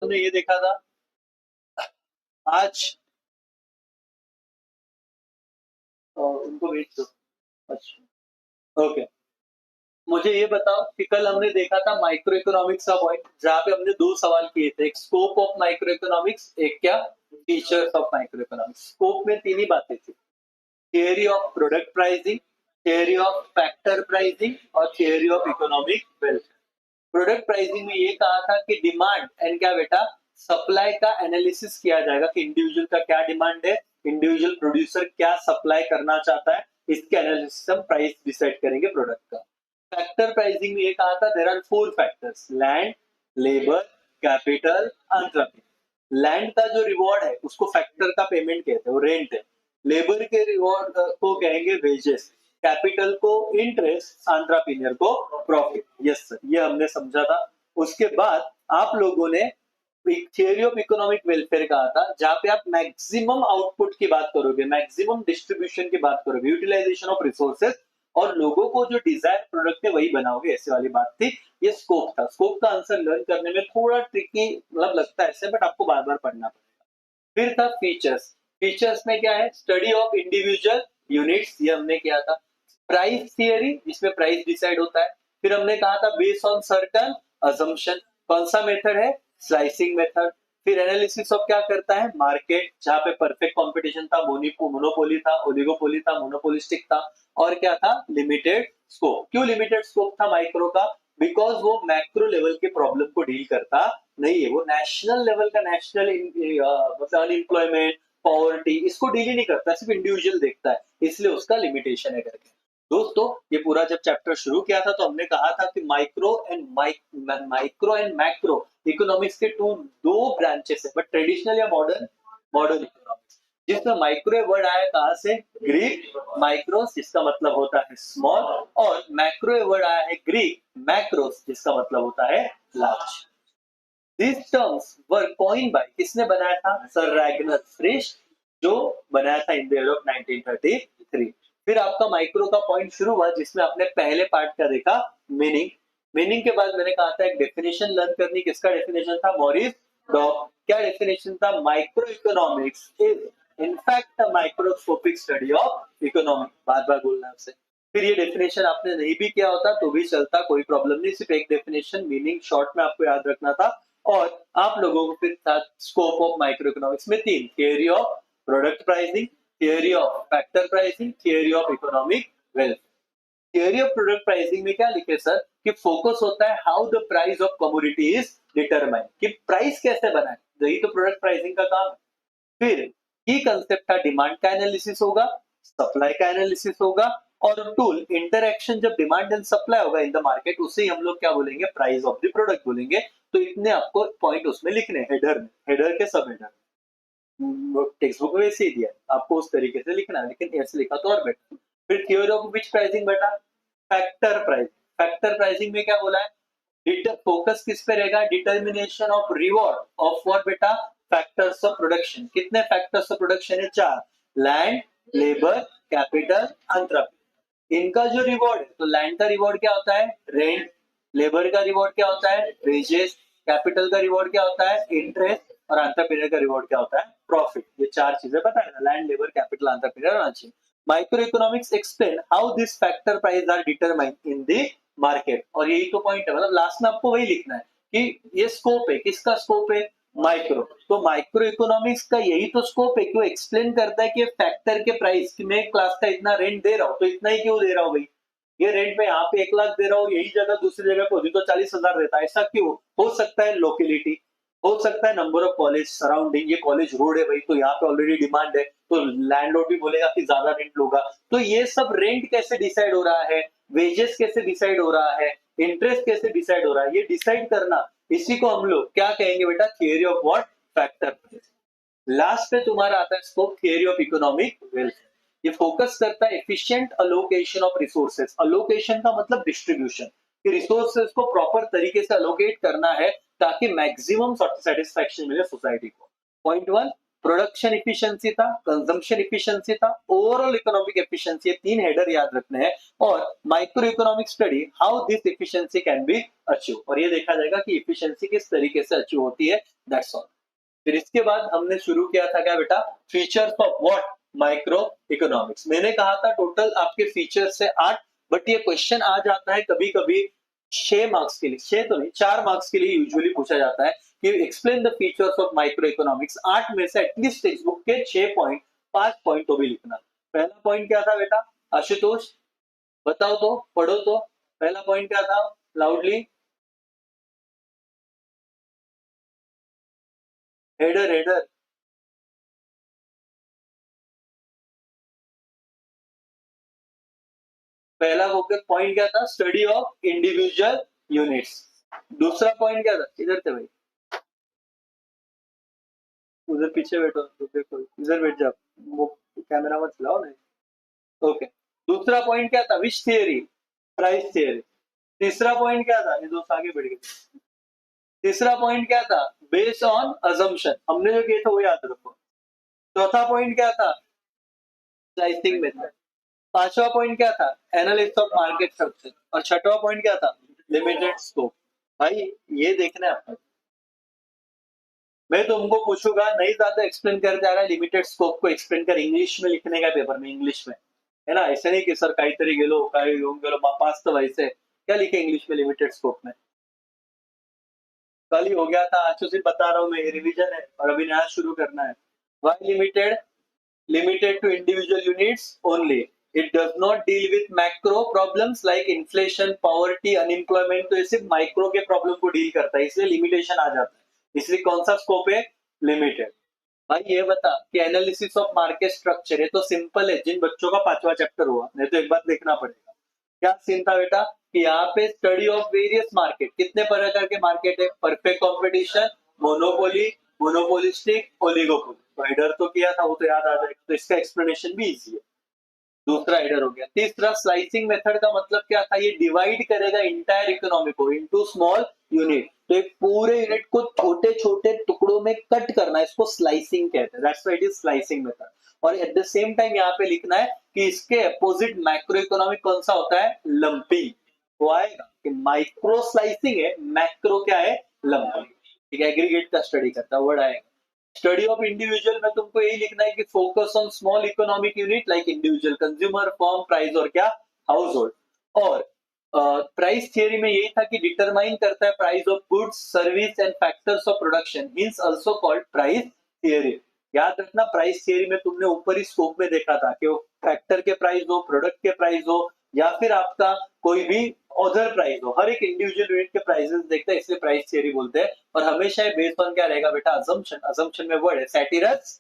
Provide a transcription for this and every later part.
हमने ये देखा था आज उनको भेज दो। अच्छा, ओके। मुझे ये बताओ कि कल हमने देखा था माइक्रो इकोनॉमिक्स का पॉइंट, जहाँ पे हमने दो सवाल किए थे, एक स्कोप ऑफ माइक्रो इकोनॉमिक्स, एक क्या features of micro economics. Scope में तीन ही बातें थी, theory of product pricing, theory of factor pricing और theory of economic welfare. Product pricing में ये कहा था कि डिमांड एंड क्या बेटा सप्लाई का एनालिसिस किया जाएगा कि इंडिविजुअल का क्या डिमांड है, इंडिविजुअल प्रोड्यूसर क्या सप्लाई करना चाहता है, इसके एनालिसिस हम प्राइस डिसाइड करेंगे प्रोडक्ट का। फैक्टर प्राइसिंग में ये कहा था there are four factors, land, labour, capital, entrepreneur. Land का जो रिवॉर्ड है उसको फैक्टर का पेमेंट कहते हैं, वो रेंट है। लेबर के रिवॉर्ड को कहेंगे वेजेस, कैपिटल को इंटरेस्ट, एंटरप्रेन्योर को प्रॉफिट। यस सर, ये हमने समझा था। उसके बाद आप लोगों ने एक थियरी ऑफ इकोनॉमिक वेलफेयर कहा था, जहां पे आप मैक्सिमम आउटपुट की बात करोगे, मैक्सिमम डिस्ट्रीब्यूशन की बात करोगे, यूटिलाइजेशन ऑफ रिसोर्सेज, और लोगों को जो डिजायर प्रोडक्ट है वही बनाओगे, ऐसे वाली बात थी। ये स्कोप था। स्कोप का आंसर लर्न करने में थोड़ा ट्रिकी मतलब लगता है ऐसे, बट आपको बार बार पढ़ना पड़ेगा। फिर था फीचर्स। फीचर्स में क्या है, स्टडी ऑफ इंडिविजुअल यूनिट्स, ये हमने किया था। प्राइस थियरी, जिसमें प्राइस डिसाइड होता है। फिर हमने कहा था बेस्ड ऑन सर्टन अजम्पशन, कौन सा मेथड है, स्लाइसिंग मेथड। फिर एनालिसिस ऑफ क्या करता है, मार्केट, जहां पे परफेक्ट कंपटीशन था, मोनोपोली था, ओलिगोपोली था, मोनोपोलिस्टिक था। और क्या था, लिमिटेड स्कोप। क्यों लिमिटेड स्कोप था माइक्रो का, बिकॉज वो मैक्रो लेवल के प्रॉब्लम को डील करता नहीं है, वो नेशनल लेवल का, नेशनल मतलब अनएम्प्लॉयमेंट, पॉवर्टी, इसको डील ही नहीं करता, सिर्फ इंडिविजुअल देखता है, इसलिए उसका लिमिटेशन है करके। दोस्तों, ये पूरा जब चैप्टर शुरू किया था तो हमने कहा था कि माइक्रो एंड मैक्रो इकोनॉमिक्स के दो ब्रांचेस है, बट ट्रेडिशनल या मॉडर्न, मॉडर्न इकोनॉमिक्स। जिसमें माइक्रो वर्ड आया कहां से, ग्रीक माइक्रोस, जिसका मतलब होता है स्मॉल, और मैक्रो वर्ड आया है ग्रीक मैक्रोस, जिसका मतलब होता है large. These terms were coined by, किसने बनाया था, सर रैगनर फ्रिश, जो बनाया था इन द ईयर ऑफ 1933। फिर आपका माइक्रो का पॉइंट शुरू हुआ, जिसमें आपने पहले पार्ट का देखा, मीनिंग। मीनिंग के बाद मैंने कहा था एक डेफिनेशन लर्न करनी, किसका डेफिनेशन था, मॉरिस डॉक। क्या डेफिनेशन था, micro economics is in fact a microscopic study of economic. बार बार बोलना उसे। फिर ये डेफिनेशन आपने नहीं भी किया होता तो भी चलता, कोई प्रॉब्लम नहीं, सिर्फ एक डेफिनेशन मीनिंग शॉर्ट में आपको याद रखना था। और आप लोगों को फिर था स्कोप ऑफ माइक्रो इकोनॉमिक्स में तीन, theory of product pricing, theory of factor pricing, theory of economic wealth. Theory of product pricing में क्या लिखे सर, कि फोकस होता है how the price of commodity is determine, कि प्राइस कैसे बनाए, यही तो प्रोडक्ट प्राइसिंग का काम है। फिर की कंसेप्ट था डिमांड का एनालिसिस होगा, सप्लाई का एनालिसिस होगा, और टूल इंटरएक्शन जब डिमांड एंड सप्लाई होगा इन द मार्केट, उसे हम लोग क्या बोलेंगे, प्राइस ऑफ द प्रोडक्ट बोलेंगे। तो इतने आपको पॉइंट उसमें लिखने, हेडर में, हेडर के सब हेडर, टेक्स्ट बुक में वैसे ही दिया है, आपको उस तरीके से लिखना है, लेकिन ऐसे लिखा तो और बेटर। फिर थियोरी ऑफ विच प्राइसिंग बेटा, फैक्टर प्राइसिंग। फैक्टर प्राइसिंग में क्या बोला है, फोकस किस पे रहेगा, determination of reward of what बेटा, फैक्टर्स ऑफ प्रोडक्शन। कितने फैक्टर्स ऑफ प्रोडक्शन है, चार, लैंड, लेबर, कैपिटल, एंटरप्रेन्योर। इनका जो रिवॉर्ड है, तो लैंड का रिवॉर्ड क्या होता है, रेंट। लेबर का रिवॉर्ड क्या होता है, वेजेस। कैपिटल का रिवॉर्ड क्या होता है, इंटरेस्ट। और एंटरप्रेन्योर का रिवॉर्ड क्या होता है, प्रॉफिट। ये चार चीजें पता है ना, लैंड, लेबर, कैपिटल, एंटरप्रेन्योर होना चाहिए। Micro economics explain how this factor price are determined in the market. और यही तो पॉइंट है, मतलब लास्ट में आपको वही लिखना है कि ये स्कोप है, किसका स्कोप है, माइक्रो। तो माइक्रो इकोनॉमिक्स का यही तो स्कोप है कि वो एक्सप्लेन करता है कि फैक्टर के प्राइस, कि मैं क्लास का इतना रेंट दे रहा हूँ तो इतना ही क्यों दे रहा हूँ भाई, ये रेंट में यहाँ पे 1 लाख दे रहा हूँ, यही जगह दूसरी जगह पे तो 40,000 देता है, ऐसा क्यों, हो सकता है लोकेलिटी, हो सकता है नंबर ऑफ कॉलेज सराउंडिंग, ये कॉलेज रोड है भाई, तो यहाँ पे ऑलरेडी डिमांड है, तो लैंडलॉर्ड भी बोलेगा कि ज्यादा रेंट लोगा। तो ये सब रेंट कैसे डिसाइड हो रहा है, वेजेस कैसे डिसाइड हो रहा है, इंटरेस्ट कैसे डिसाइड हो रहा है, ये डिसाइड करना, इसी को हम लोग क्या कहेंगे बेटा, theory of what, factor. Last पे तुम्हारा आता है scope, theory of economic wealth. ये फोकस करता है efficient allocation of resources. Allocation का मतलब डिस्ट्रीब्यूशन, कि रिसोर्सेज को प्रॉपर तरीके से अलोकेट करना है ताकि मैक्सिमम सेटिस्फैक्शन मिले सोसाइटी को। पॉइंट वन, प्रोडक्शन इफिशिएंसी था, कंजम्पशन इफिशिएंसी था, ओवरऑल इकोनॉमिक एफिशिएंसी, 3 हेडर याद रखने हैं, और micro economic study how this efficiency can be achieve, और ये देखा जाएगा कि एफिशिएंसी किस तरीके से अचीव होती है, दैट्स ऑल। फिर इसके बाद हमने शुरू किया था क्या बेटा, features of what, micro economics. मैंने कहा था टोटल आपके फीचर्स है 8, बट ये क्वेश्चन आ जाता है कभी कभी 6 मार्क्स के लिए, 6 तो नहीं 4 मार्क्स के लिए यूजुअली पूछा जाता है कि explain the features of micro economics. 8 में से एटलीस्ट टेक्स्ट बुक के 6 पॉइंट, 5 पॉइंट तो भी लिखना। पहला पॉइंट क्या था बेटा आशुतोष, बताओ तो, पढ़ो तो, पहला पॉइंट क्या था, लाउडली, हेडर हेडर। पहला फोकस पॉइंट क्या था, स्टडी ऑफ इंडिविजुअल यूनिट्स। दूसरा पॉइंट क्या था, इधर थे भाई, उधर पीछे बैठो तो देखो, इधर बैठ जाओ, वो कैमरा मत चलाओ ना। ओके, दूसरा पॉइंट क्या था, विच थियरी, प्राइस थियरी। तीसरा पॉइंट क्या था, ये दोस्त आगे बढ़ गए, तीसरा पॉइंट क्या था, बेस्ड ऑन अजम्पशन, हमने जो किया था वो याद रखो। चौथा पॉइंट क्या था, स्लाइसिंग मेथड। पांचवा पॉइंट क्या था, एनालिसिस ऑफ मार्केट स्ट्रक्चर, और छठवा पॉइंट क्या था, लिमिटेड स्कोप। भाई ये देखना है आपको, मैं तुमको पूछूंगा नहीं ज्यादा एक्सप्लेन कर जा रहा है, लिमिटेड स्कोप को एक्सप्लेन कर इंग्लिश में लिखने का पेपर में, इंग्लिश में, है ना, ऐसे नहीं कि सर काहीतरी गेलो काय येऊन गेलो पास तो वैसे क्या लिखे इंग्लिश में लिमिटेड स्कोप में। कल ही हो गया था, आज से बता रहा हूँ मैं, रिवीजन है और अभी नया शुरू करना है। Y limited, limited to individual units only. It does not deal with macro problems like inflation, poverty, unemployment, तो ये सिर्फ माइक्रो के प्रॉब्लम को डील करता है, इसलिए लिमिटेशन आ जाता है। इसलिए कौन सा स्कोप है, लिमिटेड। भाई ये बता कि एनालिसिस ऑफ मार्केट स्ट्रक्चर है तो सिंपल है, जिन बच्चों का 5वां चैप्टर हुआ, नहीं तो एक बार देखना पड़ेगा। क्या सीन था बेटा कि यहाँ पे स्टडी ऑफ वेरियस मार्केट, कितने प्रकार के मार्केट है, perfect competition, monopoly, monopolistic, oligopoly. तो हेडर तो किया था वो तो याद आ जाएगा, तो इसका एक्सप्लेनेशन भी इजी है। दूसरा हेडर हो गया। तीसरा स्लाइसिंग मेथड का मतलब क्या था, ये डिवाइड करेगा इंटायर इकोनॉमी को इनटू स्मॉल यूनिट, तो एक पूरे यूनिट को छोटे छोटे टुकड़ों में कट करना है, इसको स्लाइसिंग कहते हैं, that's why it is slicing method. और एट द सेम टाइम यहाँ पे लिखना है कि इसके अपोजिट मैक्रो इकोनॉमिक कौन सा होता है, लंपिंग। वो आएगा कि माइक्रो स्लाइसिंग है, मैक्रो क्या है, लंपिंग। ठीक है, एग्रीगेट का स्टडी करता है, वर्ड आएगा। स्टडी ऑफ इंडिविजुअल में तुमको यही लिखना है कि focus on small economic unit like individual, consumer, firm, price और क्या, हाउस होल्ड। और प्राइस थियरी में यही था कि डिटरमाइन करता है price of goods, service and factors of production, means also called price theory. याद रखना, प्राइस थियरी में तुमने ऊपर ही स्कोप में देखा था कि वो फैक्टर के प्राइस हो, प्रोडक्ट के प्राइस हो, या फिर आपका कोई भी अदर प्राइस हो, हर एक इंडिविजुअल यूनिट के प्राइसेस देखता है, इसलिए प्राइस थियरी बोलते हैं। और हमेशा बेस्ड ऑन क्या रहेगा बेटा, अजम्पशन। अजम्पशन में वर्ड है सेटिरस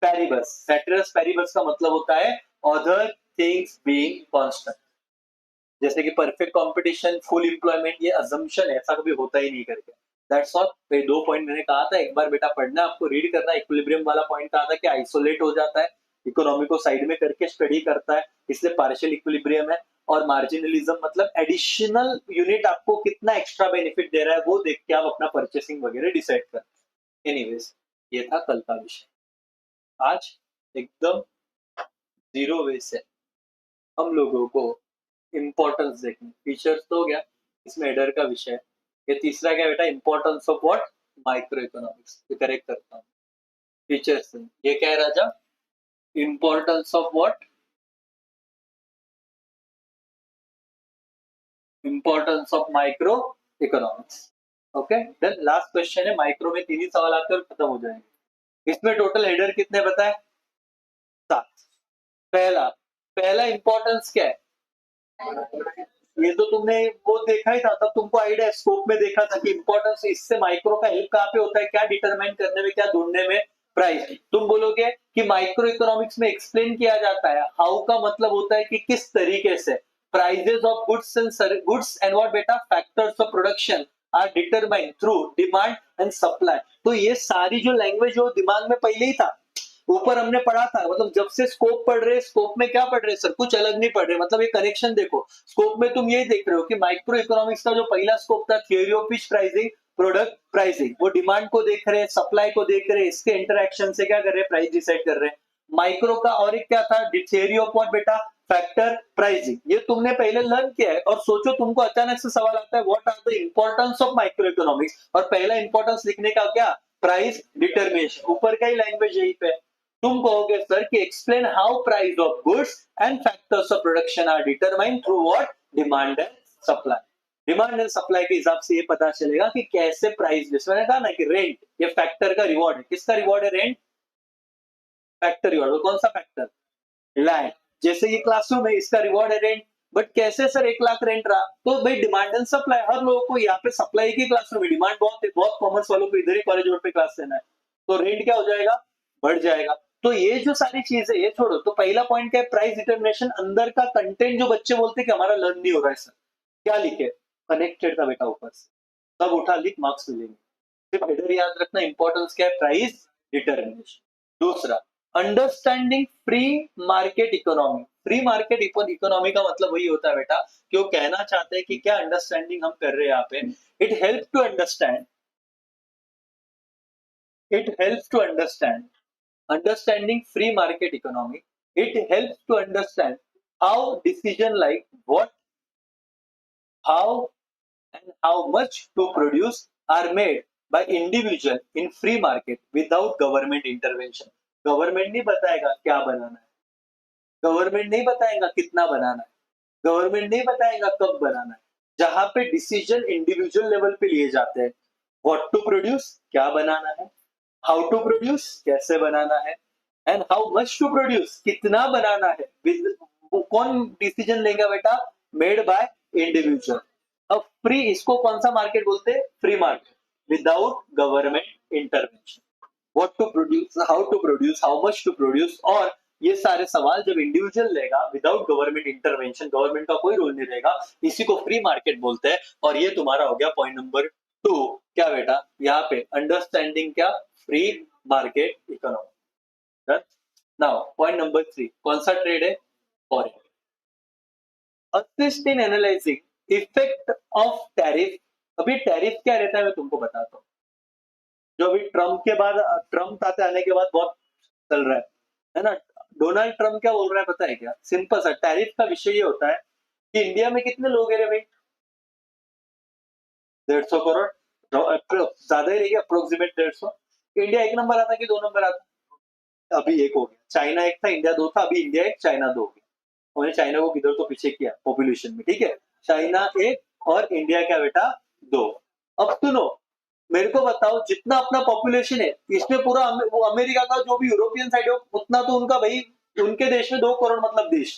पेरिबस। सेटिरस पेरिबस का मतलब होता है अदर थिंग्स बीइंग कांस्टेंट, जैसे कि परफेक्ट कंपटीशन, फुल एम्प्लॉयमेंट, ये अजम्पशन है, ऐसा कभी होता ही नहीं करके। That's all. ये 2 पॉइंट मैंने कहा था, एक बार बेटा पढ़ना, आपको रीड करना। इक्विलिब्रियम वाला पॉइंट कहा था कि आइसोलेट हो जाता है, इकोनॉमी को साइड में करके स्टडी करता है, इसलिए पार्शियल इक्विलिब्रियम है। और मार्जिनलिज्म मतलब एडिशनल यूनिट आपको कितना एक्स्ट्रा बेनिफिट दे रहा है, वो देख के आप अपना परचेसिंग वगैरह डिसाइड कर। एनीवेज, ये था कल का विषय। आज एकदम जीरो वे से हम लोगों को इंपॉर्टेंस देखनी। फीचर्स तो हो गया, इसमें हेडर का विषय। ये तीसरा क्या बेटा, importance of what, micro economics. ये करेक्ट करता हूँ, फीचर्स। ये क्या है राजा, importance of what, importance of micro economics. Okay, then last question है, माइक्रो में 3 ही सवाल आते हैं और खत्म हो जाएंगे। इसमें टोटल हेडर कितने बताए, 7। पहला पहला इंपॉर्टेंस क्या है, ये तो तुमने वो देखा ही था, तब तुमको आइडिया स्कोप में देखा था कि इंपॉर्टेंस, इससे माइक्रो का हेल्प कहाँ पे होता है, क्या डिटरमाइन करने में, क्या ढूंढने में, प्राइस। तुम बोलोगे कि माइक्रो इकोनॉमिक्स में एक्सप्लेन किया जाता है, हाउ का मतलब होता है कि किस तरीके से prices of goods and what बेटा, factors of production are determined through demand and supply. तो ये सारी जो लैंग्वेज हो दिमाग में पहले ही था, ऊपर हमने पढ़ा था, मतलब जब से स्कोप पढ़ रहे, स्कोप में क्या पढ़ रहे सर, कुछ अलग नहीं पढ़ रहे, मतलब ये कनेक्शन देखो। स्कोप में तुम ये देख रहे हो कि माइक्रो इकोनॉमिक्स का जो पहला स्कोप था, theory of fish pricing, product pricing, वो डिमांड को देख रहे हैं, सप्लाई को देख रहे हैं, इसके इंटरेक्शन से क्या कर रहे हैं, प्राइस डिसाइड कर रहे हैं। माइक्रो का और एक क्या था, थियरी ऑफ व्हाट बेटा, फैक्टर प्राइसिंग। ये तुमने पहले लर्न किया है। और सोचो तुमको अचानक से सवाल आता है what are the importance of micro economics, और पहला इंपॉर्टेंस लिखने का क्या, प्राइस डिटर्मिनेशन। ऊपर का ही लैंग्वेज यही पे। तुम कहोगे सर कि explain how price of goods and factors of production are determined through what, demand and supply. Demand and supply के हिसाब से ये पता चलेगा कि कैसे प्राइस, जिसमें मैंने कहा ना कि रेंट ये फैक्टर का रिवॉर्ड है। किसका रिवॉर्ड है, रेंट, फैक्टर रिवॉर्ड। कौन सा फैक्टर, लैंड। जैसे ये क्लासरूम है, इसका रिवॉर्ड है रेंट। बट कैसे सर 1 लाख रेंट रहा, तो भाई डिमांड एंड सप्लाई। हर लोगों को यहाँ पे सप्लाई की क्लासरूम है, डिमांड बहुत है, बहुत कॉमर्स वालों को इधर ही कॉलेज रोड पे क्लास लेना है, तो रेंट क्या हो जाएगा, बढ़ जाएगा। तो ये जो सारी चीजें, ये छोड़ो। तो पहला पॉइंट क्या है, प्राइस डिटर्मिनेशन। अंदर का कंटेंट जो बच्चे बोलते हैं कि हमारा लर्न नहीं हो रहा है सर, क्या लिखे, कनेक्टेड था बेटा ऊपर से, सब उठा लिख, मार्क्स मिलेंगे। सिर्फ हेडर याद रखना, इंपॉर्टेंस क्या है, प्राइस डिटर्मिनेशन। दूसरा, understanding free market economy. Free market economy का मतलब वही होता है बेटा कि वो कहना चाहते हैं कि क्या अंडरस्टैंडिंग हम कर रहे हैं यहाँ पे। It help to understand, it helps to understand, understanding free market economy, it helps to understand how decision like what, how and how much to produce are made by individual in free market without government intervention. Government नहीं बताएगा क्या बनाना है, government नहीं बताएगा कितना बनाना है, government नहीं बताएगा कब बनाना है। जहां पे डिसीजन इंडिविजुअल लेवल पे लिए जाते हैं, व्हाट टू प्रोड्यूस, क्या बनाना है, हाउ टू प्रोड्यूस, कैसे बनाना है, and how much to produce, कितना बनाना है। वो कौन डिसीजन लेगा बेटा, मेड बाय इंडिविजुअल। अब फ्री, इसको कौन सा मार्केट बोलते हैं, free market, without government intervention. What to produce, how to produce, how much to produce, और ये सारे सवाल जब इंडिविजुअल लेगा विदाउट गवर्नमेंट इंटरवेंशन, गवर्नमेंट का कोई रोल नहीं रहेगा, इसी को फ्री मार्केट बोलते हैं। और ये तुम्हारा हो गया पॉइंट नंबर 2। क्या बेटा, यहाँ पे अंडरस्टैंडिंग क्या, free market economy. Now point number 3, कौन सा ट्रेड है, foreign. Assist in analysing effect of tariff. अभी टैरिफ क्या रहता है मैं तुमको बताता हूँ। जो अभी ट्रम्प के बाद, ट्रम्प आने के बाद बहुत चल रहा है ना। डोनाल्ड ट्रम्प क्या बोल रहा है पता है क्या, सिंपल सा। टैरिफ का विषय ये होता है कि इंडिया में कितने लोग है भाई, 150 करोड़, ज्यादा ही रहेगी अप्रोक्सीमेट 150। इंडिया 1 नंबर आता कि 2 नंबर आता, अभी 1 हो गया। चाइना 1 था, इंडिया 2 था, अभी इंडिया 1, चाइना 2 हो गया। उन्होंने चाइना को किधर तो पीछे किया पॉपुलेशन में, ठीक है। चाइना 1 और इंडिया क्या बेटा, 2। अब सुनो, मेरे को बताओ, जितना अपना पॉपुलेशन है इसमें पूरा वो अमेरिका का जो भी यूरोपियन साइड है उतना तो उनका भाई, उनके देश में 2 करोड़ मतलब देश।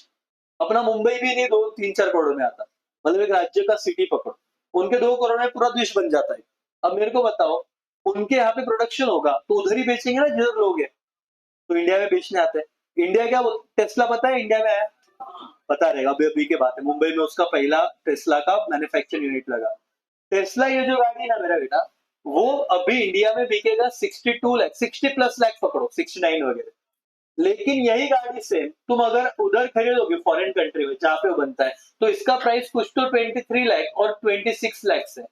अपना मुंबई भी नहीं 2-3-4 करोड़ में आता, मतलब एक राज्य का सिटी पकड़ो, उनके 2 करोड़ में पूरा देश बन जाता है। अब मेरे को बताओ, उनके यहाँ पे प्रोडक्शन होगा तो उधर ही बेचेंगे ना जिधर लोग है, तो इंडिया में बेचने आते हैं। इंडिया क्या बोलते, टेस्ला पता है इंडिया में आया, पता रहेगा, अभी अभी की बात है। मुंबई में उसका पहला टेस्ला का मैन्युफैक्चरिंग यूनिट लगा। टेस्ला ये जो गाड़ी है ना मेरा बेटा, वो अभी इंडिया में बिकेगा 62 लाख, 60 प्लस लाख पकड़ो, 69 वगैरह। लेकिन यही गाड़ी से तुम अगर उधर खरीदोगे फॉरेन कंट्री में जहां पे वो बनता है, तो इसका प्राइस कुछ तो 23 लाख और 26 लाख है।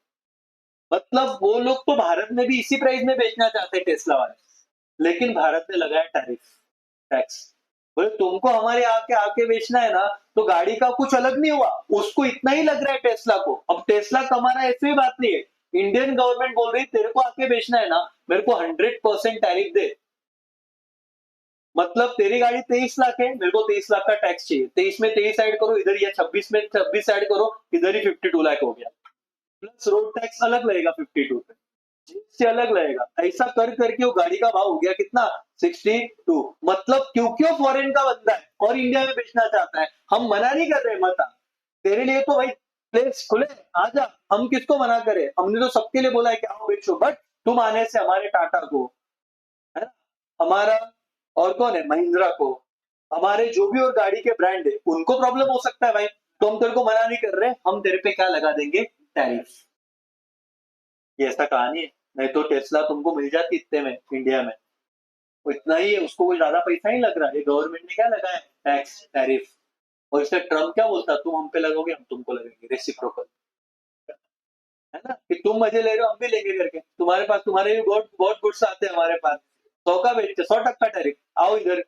मतलब वो लोग तो भारत में भी इसी प्राइस में बेचना चाहते हैं टेस्ला वाले, लेकिन भारत ने लगाया टैरिफ, टैक्स। बोले तुमको हमारे आके आके बेचना है ना, तो गाड़ी का कुछ अलग नहीं हुआ, उसको इतना ही लग रहा है टेस्ला को। अब टेस्ला कमा रहा है ऐसी बात नहीं है, इंडियन गवर्नमेंट बोल रही तेरे को आके बेचना है ना, मेरे को 100% टैरिफ दे। मतलब तेरी गाड़ी 23 लाख है, मेरे को 23 लाख का टैक्स चाहिए। 23 में 23 ऐड करो इधर, या 26 में 26 ऐड करो इधर, ही 52 लाख हो गया। प्लस रोड टैक्स अलग लगेगा 52 पे, से अलग लगेगा। ऐसा कर करके वो गाड़ी का भाव हो गया कितना, 62। मतलब क्योंकि वो फॉरेन का बंदा है और इंडिया में बेचना चाहता है। हम मना नहीं कर रहे, मत आ, तेरे लिए तो भाई प्लेस खुले, आजा, हम किसको मना करें, हमने तो सबके लिए बोला है कि आओ बेचो। बट तुम आने से हमारे टाटा को, है ना, हमारा और कौन है, महिंद्रा को, हमारे जो भी और गाड़ी के ब्रांड है उनको प्रॉब्लम हो सकता है भाई। तो हम तेरे को मना नहीं कर रहे, हम तेरे पे क्या लगा देंगे, टैरिफ। ये ऐसा कहानी है, नहीं तो टेस्ला तुमको मिल जाती इतने में इंडिया में। वो इतना ही है, उसको कोई ज्यादा पैसा नहीं लग रहा है। गवर्नमेंट ने क्या लगाया, टैक्स, टैरिफ। और इससे ट्रम्प क्या बोलता, तुम हम पे लगोगे हम तुमको लगेंगे, रेसिप्रोकल। है ना, कि तुम मजे ले रहे हो हम भी लेंगे करके, तुम्हारे पास तुम्हारे भी बहुत बहुत गुड्स आते हैं हमारे पास, 100 का बेचते, 100% टैरिफ, आओ इधर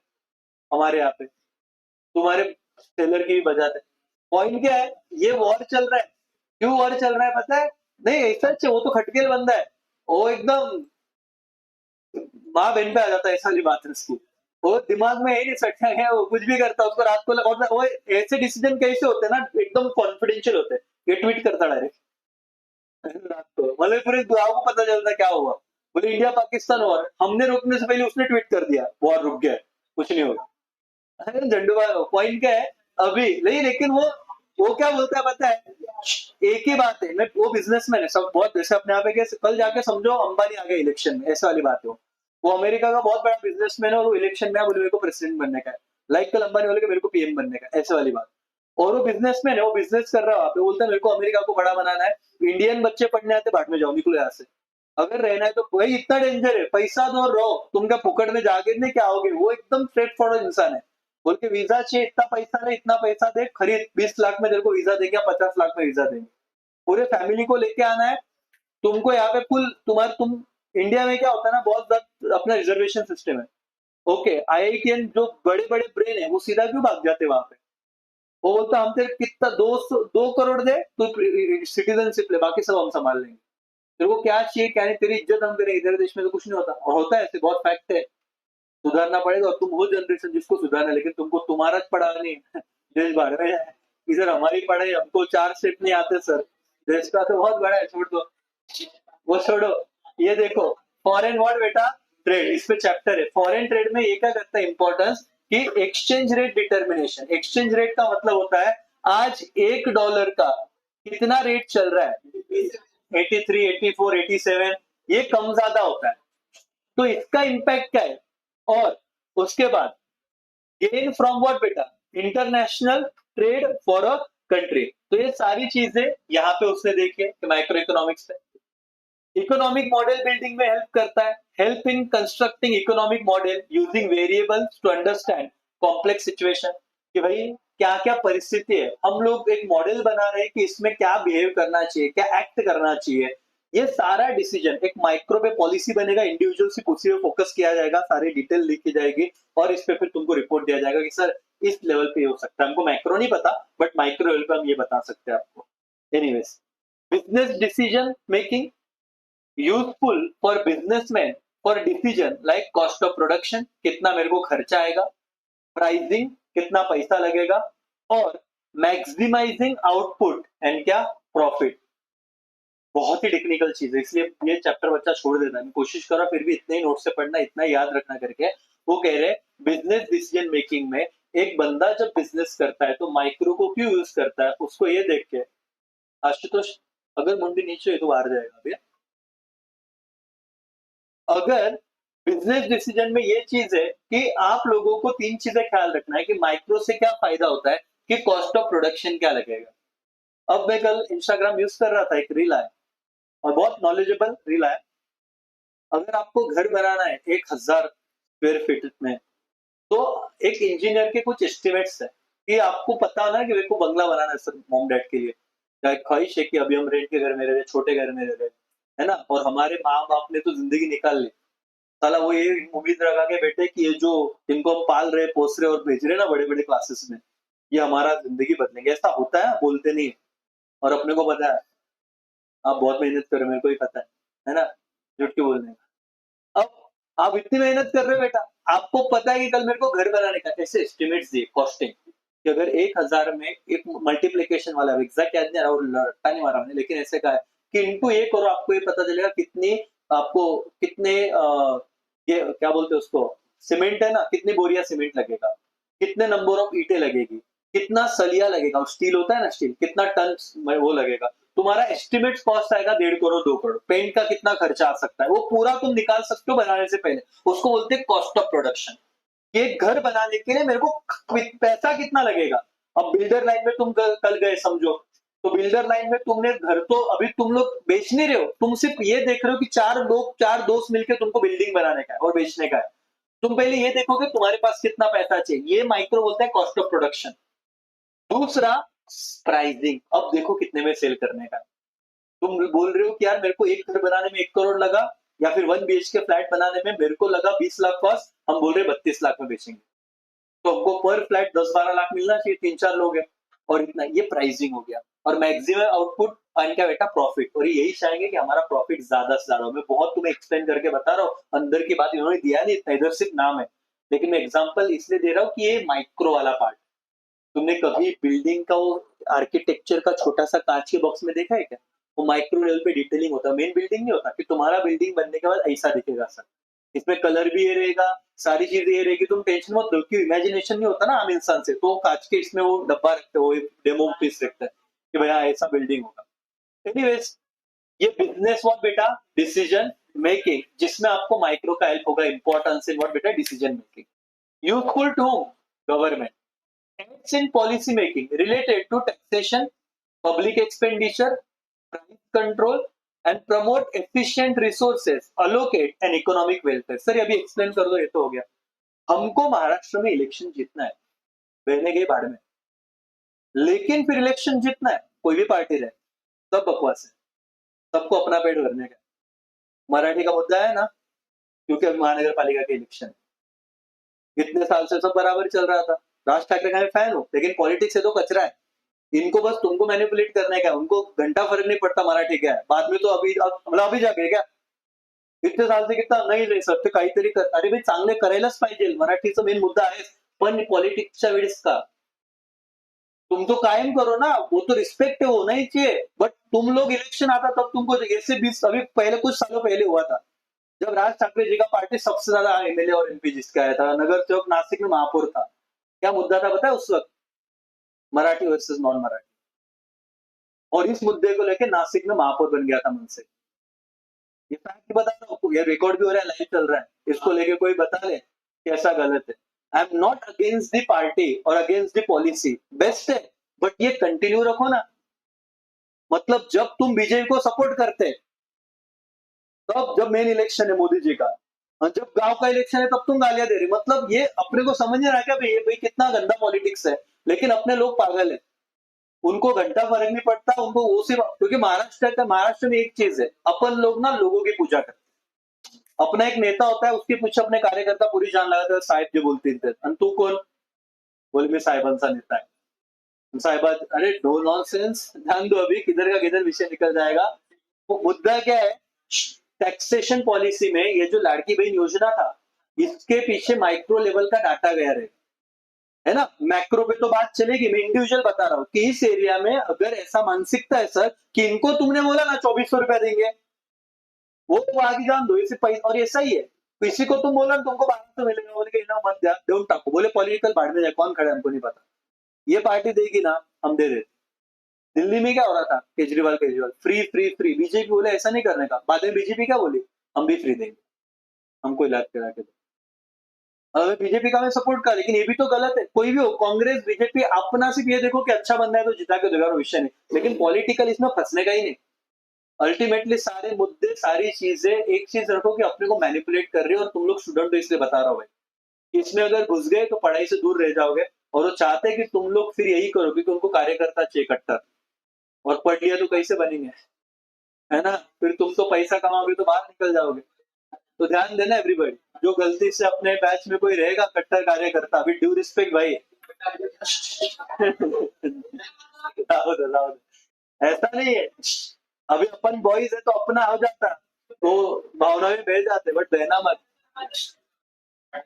हमारे यहाँ पे, तुम्हारे सेलर की भी बजाते। पॉइंट क्या है, ये वॉर चल रहा है, क्यों वॉर चल रहा है पता है? नहीं ऐसा है, वो तो खटकेल बंदा है, वो एकदम माँ बहन पे आ जाता है, ऐसा वाली बात है उसकी, वो दिमाग में ही नहीं सकता है, वो कुछ भी करता है, उसको रात को और वो ऐसे डिसीजन कैसे होते हैं ना, एकदम कॉन्फिडेंशियल होते हैं, ये ट्वीट करता डायरेक्ट रात को, मतलब पूरे गाँव को पता चलता है क्या हुआ, बोले इंडिया पाकिस्तान वॉर, हमने रोकने से पहले उसने ट्वीट कर दिया वॉर रुक गया है, कुछ नहीं होगा। अरे झंडूबाज पॉइंट क्या है, अभी नहीं, लेकिन वो क्या बोलता है पता है, एक ही बात है, मैं वो बिजनेसमैन है, सब बहुत जैसे अपने आप है कि कल जाके समझो अंबानी आ गया इलेक्शन में, ऐसा वाली बात है, वो अमेरिका का बहुत बड़ा बिजनेसमैन है और वो इलेक्शन में बोले मेरे को प्रेसिडेंट बनने का है, लाइक कल अंबानी बोले कि मेरे को पीएम बनने का है, ऐसे वाली बात। और वो बिजनेसमैन है, वो बिजनेस कर रहा है वहाँ पे, बोलता है मेरे को अमेरिका को बड़ा बनाना है, इंडियन बच्चे पढ़ने आते बाद में जाओ निकलो यहाँ से, अगर रहना है तो भाई इतना डेंजर है, पैसा दो और रहो, तुम क्या फुकट में जाके नहीं क्या आओगे, वो एकदम स्ट्रेट फॉरवर्ड इंसान है, बोल के वीजा चाहिए, इतना पैसा दे, इतना पैसा दे, खरीद 20 लाख में तेरे को वीजा देंगे या 50 लाख में वीजा देंगे, पूरे फैमिली को लेके आना है, तुमको यहाँ पे फुल तुम्हारे तुम, इंडिया में क्या होता है ना, बहुत ज्यादा अपना रिजर्वेशन सिस्टम है, ओके आईआईटीएन जो बड़े बड़े ब्रेन है वो सीधा क्यों भाग जाते वहां पे, वो बोलता हम तेरे कितना 2 करोड़ दे तो सिटीजनशिप ले, बाकी सब हम संभाल लेंगे, तेरे को क्या चाहिए क्या नहीं, तेरी इज्जत हम करेंगे, तेरे देश में तो कुछ नहीं होता, और होता है ऐसे, बहुत फैक्ट है, सुधारना पड़ेगा, और तुम हो जनरेशन जिसको सुधारना है, लेकिन तुमको तुम्हारा पढ़ा नहीं है, देश भाड़ में जाए, इधर हमारी पढ़ाई, हमको 4 स्टेप नहीं आते सर, देश का तो बहुत बड़ा है, छोड़ दो वो छोड़ो, ये देखो फॉरेन वॉर बेटा, ट्रेड, इस पे चैप्टर है, फॉरेन ट्रेड में ये क्या करता है इंपॉर्टेंस, कि exchange rate determination, exchange rate का मतलब होता है आज $1 का कितना रेट चल रहा है, 83 84 87, ये कम ज्यादा होता है, तो इसका इम्पैक्ट क्या है, और उसके बाद गेन फ्रॉम व्हाट बेटा, international trade for a country, तो ये सारी चीजें यहाँ पे उसने देखी है माइक्रो इकोनॉमिक्स में, इकोनॉमिक मॉडल बिल्डिंग में हेल्प करता है, help in constructing economic model using variables to understand complex situation, कि भाई क्या क्या परिस्थिति है, हम लोग एक मॉडल बना रहे हैं कि इसमें क्या बिहेव करना चाहिए, क्या एक्ट करना चाहिए, ये सारा डिसीजन एक माइक्रो पे पॉलिसी बनेगा, इंडिविजुअल से उसी पे फोकस किया जाएगा, सारी डिटेल लिखी जाएगी, और इस पे फिर तुमको रिपोर्ट दिया जाएगा कि सर इस लेवल पे हो सकता है, हमको मैक्रो नहीं पता बट माइक्रो लेवल पे हम ये बता सकते हैं आपको। Anyways, business decision making useful for businessman for decision like cost of production, कितना मेरे को खर्चा आएगा, प्राइसिंग कितना पैसा लगेगा, और मैक्सिमाइजिंग आउटपुट एंड क्या, प्रॉफिट, बहुत ही टेक्निकल चीज है, इसलिए ये चैप्टर बच्चा छोड़ देता है, कोशिश करो फिर भी इतने ही नोट से पढ़ना, इतना ही याद रखना करके। वो कह रहे बिजनेस डिसीजन मेकिंग में एक बंदा जब बिजनेस करता है तो माइक्रो को क्यों यूज करता है, उसको ये देख के, आशुतोष अगर मुंडी नीचे है तो बाहर जाएगा भैया, अगर बिजनेस डिसीजन में ये चीज है कि आप लोगों को 3 चीजें ख्याल रखना है, कि माइक्रो से क्या फायदा होता है, कि कॉस्ट ऑफ प्रोडक्शन क्या लगेगा। अब मैं कल इंस्टाग्राम यूज कर रहा था, एक रील आया और बहुत नॉलेजेबल रील आया, अगर आपको घर बनाना है 1000 स्क्वायर फीट में, तो एक इंजीनियर के कुछ एस्टिमेट्स है, कि आपको पता ना कि मेरे को बंगला बनाना है सर मॉम डैड के लिए, क्या ख्वाहिश है कि अभी हम रेंट के घर में रह रहे, छोटे घर में रह रहे, है ना, और हमारे माँ बाप ने तो जिंदगी निकाल ली, साला वो ये उम्मीद लगा के बैठे कि ये जो इनको हम पाल रहे पोस रहे और भेज रहे ना बड़े बड़े क्लासेस में, ये हमारा जिंदगी बदलेंगे, ऐसा होता है बोलते नहीं है, और अपने को पता है, आप बहुत मेहनत कर रहे हो मेरे को ही पता है ना, झूठ क्यों बोलने का। अब आप इतनी मेहनत कर रहे हो बेटा, आपको पता है कि कल मेरे को घर बनाने का, ऐसे एस्टिमेट्स दिए कॉस्टिंग, कि अगर 1000 में एक मल्टीप्लीकेशन वाला एग्जैक्ट याद नहीं आ रहा और रट्टा नहीं मारा मैंने, लेकिन ऐसे कहा है कि इंटू 1 करो, आपको ये पता चलेगा कितनी, आपको कितने ये क्या बोलते हैं उसको, सीमेंट है ना, कितनी बोरिया सीमेंट लगेगा, कितने नंबर ऑफ ईंटें लगेगी, कितना सलिया लगेगा, स्टील होता है ना स्टील, कितना टन वो लगेगा, तुम्हारा एस्टिमेट कॉस्ट आएगा 1.5 करोड़ 2 करोड़, पेंट का कितना खर्चा आ सकता है वो पूरा तुम निकाल सकते हो बनाने से पहले, उसको बोलते हैं कॉस्ट ऑफ प्रोडक्शन। एक घर बनाने के लिए मेरे को पैसा कितना लगेगा, अब बिल्डर लाइन में तुम कल गए समझो, तो बिल्डर लाइन में तुमने घर, तो अभी तुम लोग बेच नहीं रहे हो, तुम सिर्फ ये देख रहे हो कि 4 दोस्त मिलकर तुमको बिल्डिंग बनाने का है और बेचने का है, तुम पहले ये देखोगे तुम्हारे पास कितना पैसा चाहिए, ये माइक्रो बोलता है कॉस्ट ऑफ प्रोडक्शन। दूसरा प्राइसिंग, अब देखो कितने में सेल करने का, तुम बोल रहे हो कि यार मेरे को एक घर बनाने में 1 करोड़ लगा, या फिर 1 BHK फ्लैट बनाने में मेरे को लगा 20 लाख कॉस्ट, हम बोल रहे 32 लाख में बेचेंगे, तो हमको पर फ्लैट 10-12 लाख मिलना चाहिए, 3-4 लोग हैं, और इतना, ये प्राइसिंग हो गया। और मैक्सिमम आउटपुट इनका बेटा प्रॉफिट, और यही चाहेंगे कि हमारा प्रॉफिट ज्यादा से ज्यादा हो। मैं बहुत तुम्हें एक्सप्लेन करके बता रहा हूँ, अंदर की बात इन्होंने दिया नहीं इतना, इधर सिर्फ नाम है, लेकिन मैं एग्जांपल इसलिए दे रहा हूँ कि ये माइक्रो वाला पार्ट। तुमने कभी बिल्डिंग का वो आर्किटेक्चर का छोटा सा कांच के बॉक्स में देखा है क्या? वो माइक्रो लेवल पे डिटेलिंग होता है, मेन बिल्डिंग नहीं होता कि तुम्हारा बिल्डिंग बनने के बाद ऐसा दिखेगा सर, इसमें कलर भी ये रहेगा, सारी चीजें ये रहेगी, तुम टेंशन मत लो, क्योंकि इमेजिनेशन नहीं होता ना आम इंसान से, तो कांच के इसमें वो डब्बा रखते हो, डेमो पीस रखते हैं कि भैया ऐसा बिल्डिंग होगा। एनीवेज, ये बिजनेस व्हाट बेटा, डिसीजन मेकिंग, जिसमें आपको माइक्रो का हेल्प होगा, इंपॉर्टेंस इन व्हाट बेटा, decision making. Useful to government, helps in policy making related to taxation, public expenditure, price control, and promote efficient resources, allocate and economic welfare। Sir अभी explain कर दो, ये तो हो गया। हमको महाराष्ट्र में इलेक्शन जीतना है, बहने गए बाढ़ में, लेकिन फिर इलेक्शन जीतना है, कोई भी पार्टी रहे, सब बकवास है, सबको अपना पेट भरने का। मराठी का मुद्दा है ना, क्योंकि अभी महानगर पालिका के इलेक्शन है, इतने साल से सब बराबर चल रहा था। राज ठाकरे का मैं फैन हूँ, लेकिन पॉलिटिक्स से तो कचरा है, इनको बस तुमको मैनिपुलेट करने का है, उनको घंटा फर्क नहीं पड़ता मराठी क्या है, बाद में तो अभी जागे क्या, इतने साल से कितना नाही रे सर, ते काहीतरी कर, अरे भाई चांगले करायलाच पाहिजे, मराठीचा मेन मुद्दा आहे, पण पॉलिटिक्सच्या वेळेस का तुम तो कायम करो ना, वो तो रिस्पेक्ट होना ही चाहिए, बट तुम लोग इलेक्शन आता तब तुमको ऐसे 20 अभी पहले कुछ सालों पहले हुआ था, जब राज ठाकरे जी का पार्टी सबसे ज्यादा एमएलए और एमपी जिसका आया था, नगर चौक नासिक में महापौर था, क्या मुद्दा था पता है उस वक्त? मराठी वर्सेस नॉन मराठी, और इस मुद्दे को लेकर नासिक में महापौर बन गया था मन से। ये फैक्ट बता रहा हूँ, ये रिकॉर्ड भी हो रहा है, लाइव चल रहा है, इसको लेके कोई बता ले कि ऐसा गलत है। I am not against the party और अगेंस्ट द पॉलिसी, बेस्ट है, बट ये कंटिन्यू रखो ना। मतलब जब तुम बीजेपी को सपोर्ट करते हैं, तब जब मेन इलेक्शन है मोदी जी का, और जब गांव का इलेक्शन है तब तुम गालियां दे रहे, मतलब ये अपने को समझ नहीं रहा क्या भाई, भाई कितना गंदा पॉलिटिक्स है, लेकिन अपने लोग पागल है, उनको घंटा फर्क नहीं पड़ता, उनको वो सिर्फ, क्योंकि महाराष्ट्र में एक चीज है, अपन लोग ना लोगों की पूजा करते हैं। अपना एक नेता होता है, उसके पीछे अपने कार्यकर्ता पूरी जान लगाते हैं, साहेब जी बोलते थे, आणि तू कोण? बोले मैं साहेबांचा नेता है। साहेबा, अरे नो नॉनसेंस, ध्यान दो, अभी किधर का किधर विषय निकल जाएगा। वो मुद्दा क्या है, टैक्सेशन पॉलिसी में ये जो लाड़की बहन योजना था, इसके पीछे माइक्रो लेवल का डाटा गया रहेगा, है ना। मैक्रो पे तो बात चलेगी, मैं इंडिविजुअल बता रहा हूँ कि इस एरिया में अगर ऐसा मानसिकता है सर कि इनको तुमने बोला ना 2400 रुपया देंगे, वो आगे जान दो, इसे पैसा, और ऐसा ही है, किसी को तुम बोला ना तुमको 1200 मिलेगा, बोले कि ना मत दिया, देऊन टाको, बोले पॉलिटिकल बाढ़ में जाए, कौन खड़ा है हमको नहीं पता, ये पार्टी देगी ना हम दे देते। दिल्ली में क्या हो रहा था, Kejriwal free free free, BJP बोले ऐसा नहीं करने का, बाद में बीजेपी क्या बोली, हम भी फ्री देंगे, हमको इलाज करा के दो। अगर बीजेपी का मैं सपोर्ट कर, लेकिन ये भी तो गलत है, कोई भी हो, कांग्रेस बीजेपी, अपना सिर्फ ये देखो कि अच्छा बंदा है तो जिता के देगा, विषय नहीं, लेकिन पॉलिटिकल इसमें फंसने का ही नहीं। अल्टीमेटली सारे मुद्दे, सारी चीजें, एक चीज रखो कि अपने को मैनिपुलेट कर रही है, और तुम लोग स्टूडेंट हो इसलिए बता रहा हूँ भाई, इसमें अगर घुस गए तो पढ़ाई से दूर रह जाओगे, और वो चाहते हैं कि तुम लोग फिर यही करो, क्योंकि उनको कार्यकर्ता चाहिए कट्टर, और पढ़ लिया तो कैसे बनेंगे, है ना, फिर तुम तो पैसा कमाओगे तो बाहर निकल जाओगे। तो ध्यान देना एवरीबॉडी, जो गलती से अपने बैच में कोई रहेगा कट्टर कार्यकर्ता, अभी ड्यू रिस्पेक्ट भाई, लाओ दो। ऐसा नहीं है, अभी अपन बॉयज है तो अपना हो जाता, तो भावना में बह जाते, बट बहना मत।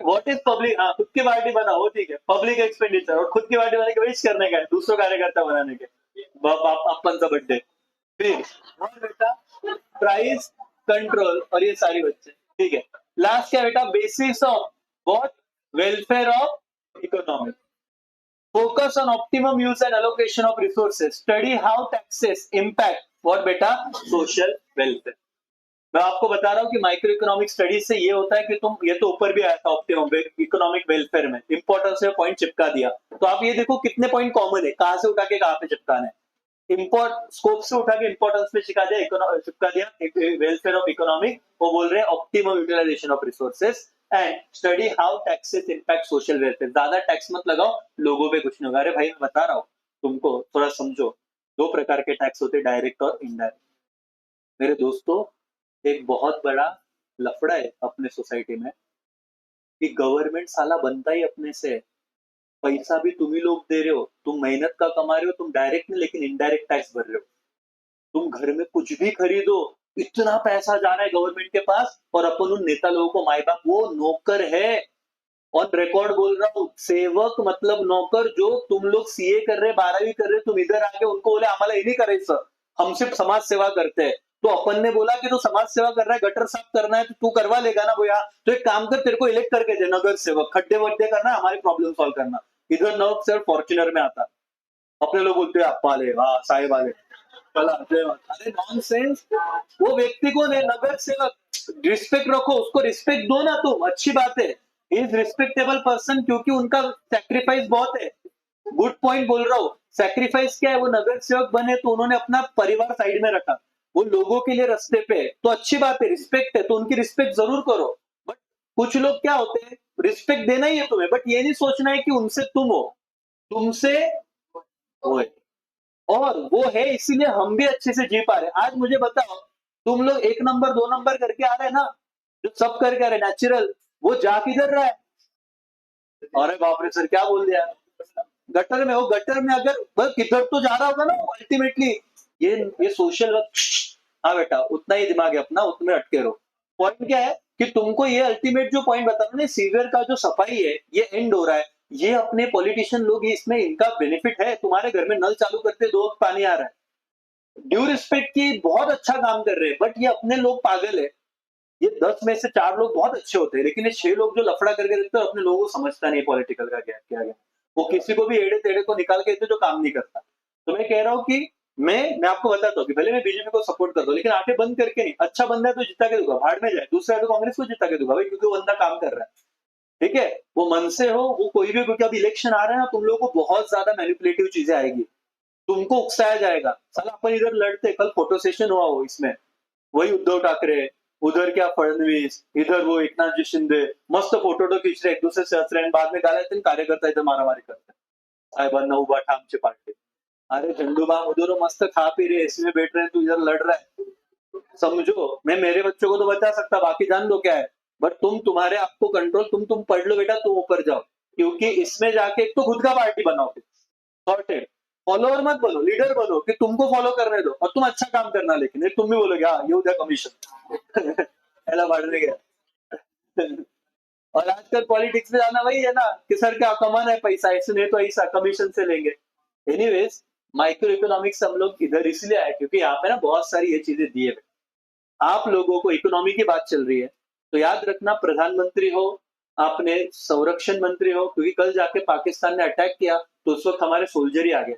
व्हाट इज पब्लिक, हाँ खुद की पार्टी बनाओ, ठीक है, पब्लिक एक्सपेंडिचर, और खुद की पार्टी बना के वेस्ट करने का है, दूसरों कार्यकर्ता बनाने के, अपन सा बर्थडे, फिर और बेटा प्राइस कंट्रोल, और ये सारी बच्चे, ठीक है। लास्ट क्या बेटा, basis of what, welfare of economy, focus on optimum use and allocation of resources, study how taxes impact what बेटा, social welfare। मैं आपको बता रहा हूँ कि माइक्रो इकोनॉमिक स्टडीज से ये होता है कि तुम, ये तो ऊपर भी आया था ऑप्टिमम इकोनॉमिक वेलफेयर में, इंपॉर्टेंस में पॉइंट चिपका दिया, तो आप ये देखो कितने पॉइंट कॉमन है, कहां से उठा के कहां पे चिपकाना है, इंपोर्ट स्कोप से उठा के इंपॉर्टेंस में चिपका दिया वेलफेयर ऑफ इकोनॉमिक, वो बोल रहे हैं optimum utilization of resources, and study how taxes impact social welfare. ज्यादा टैक्स मत लगाओ, लोगों पे कुछ नहीं होगा। अरे भाई मैं बता रहा हूँ तुमको, थोड़ा समझो, 2 प्रकार के टैक्स होते हैं, डायरेक्ट और इनडायरेक्ट। मेरे दोस्तों, एक बहुत बड़ा लफड़ा है अपने सोसाइटी में कि गवर्नमेंट साला बनता ही अपने से है। पैसा भी तुम ही लोग दे रहे हो, तुम मेहनत का कमा रहे हो, तुम डायरेक्ट नहीं लेकिन इनडायरेक्ट टैक्स भर रहे हो। तुम घर में कुछ भी खरीदो, इतना पैसा जा रहा है गवर्नमेंट के पास, और अपन उन नेता लोगों को माए बाप, वो नौकर है। ऑन रिकॉर्ड बोल रहा हूँ, सेवक मतलब नौकर। जो तुम लोग सीए कर रहे, 12वीं कर रहे, तुम इधर आके उनको बोले आम्हाला हे नाही करायचं, हम सिर्फ समाज सेवा करते हैं। तो अपन ने बोला कि तो समाज सेवा कर रहा है, गटर साफ करना है तो तू करवा लेगा ना भैया। तो एक काम कर, तेरे को इलेक्ट करके दे नगर सेवक, खड्डे वड्डे करना, हमारी प्रॉब्लम सॉल्व करना। इधर नौ सिर्फ फॉर्च्यूनर में आता, अपने लोग बोलते हैं अप्पा वाले, हाँ साहेब वाले, चला जय माता। अरे नॉनसेंस। वो व्यक्ति कौन है? नगर सेवक। रिस्पेक्ट रखो उसको, रिस्पेक्ट दो ना तुम, अच्छी बात है। इज रिस्पेक्टेबल पर्सन, क्योंकि उनका सेक्रीफाइस बहुत है। गुड पॉइंट बोल रहा हूँ। सेक्रीफाइस क्या है? वो नगर सेवक बने तो उन्होंने अपना परिवार साइड में रखा, वो लोगों के लिए रास्ते पे है, तो अच्छी बात है, रिस्पेक्ट है तो उनकी रिस्पेक्ट जरूर करो। बट कुछ लोग क्या होते हैं, रिस्पेक्ट देना ही है तुम्हें, बट ये नहीं सोचना है कि उनसे तुम हो, तुमसे वो है। और वो है, इसीलिए हम भी अच्छे से जी पा रहे हैं। आज मुझे बताओ, तुम लोग 1 नंबर 2 नंबर करके आ रहे हैं ना, जो सब करके आ रहे हैं नेचुरल, वो जा किधर रहा है? अरे बाप रे सर, क्या बोल दिया? गटर में। वो गटर में अगर बस किधर तो जा रहा होगा ना अल्टीमेटली। ये सोशल वर्क। हाँ बेटा, उतना ही दिमाग है अपना, उतने अटके रहो। पॉइंट क्या है कि तुमको ये अल्टीमेट जो पॉइंट बता रहा हूँ, सीवियर का जो सफाई है, ये एंड हो रहा है। ये अपने पॉलिटिशियन लोग, ये इसमें इनका बेनिफिट है। तुम्हारे घर में नल चालू करते 2 वक्त पानी आ रहा है, ड्यू रिस्पेक्ट की बहुत अच्छा काम कर रहे हैं, बट ये अपने लोग पागल है। ये 10 में से 4 लोग बहुत अच्छे होते हैं, लेकिन ये 6 लोग जो लफड़ा करके रखते हैं, अपने लोगों को समझता नहीं पॉलिटिकल का क्या क्या है। वो किसी को भी एड़े टेढ़े को निकाल के देते जो काम नहीं करता। तो मैं कह रहा हूँ कि मैं आपको बताता हूँ कि भले मैं बीजेपी को सपोर्ट करता हूँ, लेकिन आंखें बंद करके नहीं। अच्छा बंदा है तो जिता के दूंगा, भाड़ में जाए। दूसरा है तो कांग्रेस को जिता के दूंगा भाई, क्योंकि वो बंदा काम कर रहा है। ठीक है, वो मन से हो, वो कोई भी, क्योंकि अब इलेक्शन आ रहा है ना, तुम लोगों को बहुत ज्यादा मैनिपुलेटिव चीजें आएगी, तुमको उकसाया जाएगा। साला अपन इधर लड़ते, कल फोटो सेशन हुआ हो इसमें, वही उद्धव ठाकरे, उधर क्या फडणवीस, इधर वो एकनाथ जी शिंदे, मस्त फोटो तो खींच रहे, एक दूसरे से हंस रहे हैं, बाद में गाला येते, कार्यकर्ता इधर मारामारी करते हैं, साहेबांना उभा ठा आमची पार्टी। अरे झंडू बाम, उधर वो मस्त खा पी रहे, एसी में बैठ रहे हैं, तू इधर लड़ रहा है। समझो, मैं मेरे बच्चों को तो बचा सकता, बाकी जान दो क्या है। बट तुम्हारे आपको कंट्रोल, तुम पढ़ लो बेटा, तुम ऊपर जाओ। क्योंकि इसमें जाके एक तो खुद का पार्टी बनाओ, सॉर्टेड। फॉलोअर मत बनो, लीडर बनो कि तुमको फॉलो करने दो, और तुम अच्छा काम करना, लेकिन एक तुम भी बोलोगे हाँ ये उद्या कमिशन याला बढ़ने गया। और आजकल पॉलिटिक्स में जाना वही है ना कि सर क्या कमाना है पैसा, ऐसे नहीं तो ऐसा कमीशन से लेंगे। एनीवेज, माइक्रो इकोनॉमिक्स हम लोग इधर इसलिए आए क्योंकि यहाँ पे ना बहुत सारी ये चीजें दिए हुए, आप लोगों को इकोनॉमी की बात चल रही है, तो याद रखना, प्रधानमंत्री हो, आपने संरक्षण मंत्री हो, क्योंकि कल जाके पाकिस्तान ने अटैक किया तो उस वक्त हमारे सोल्जर ही आ गए,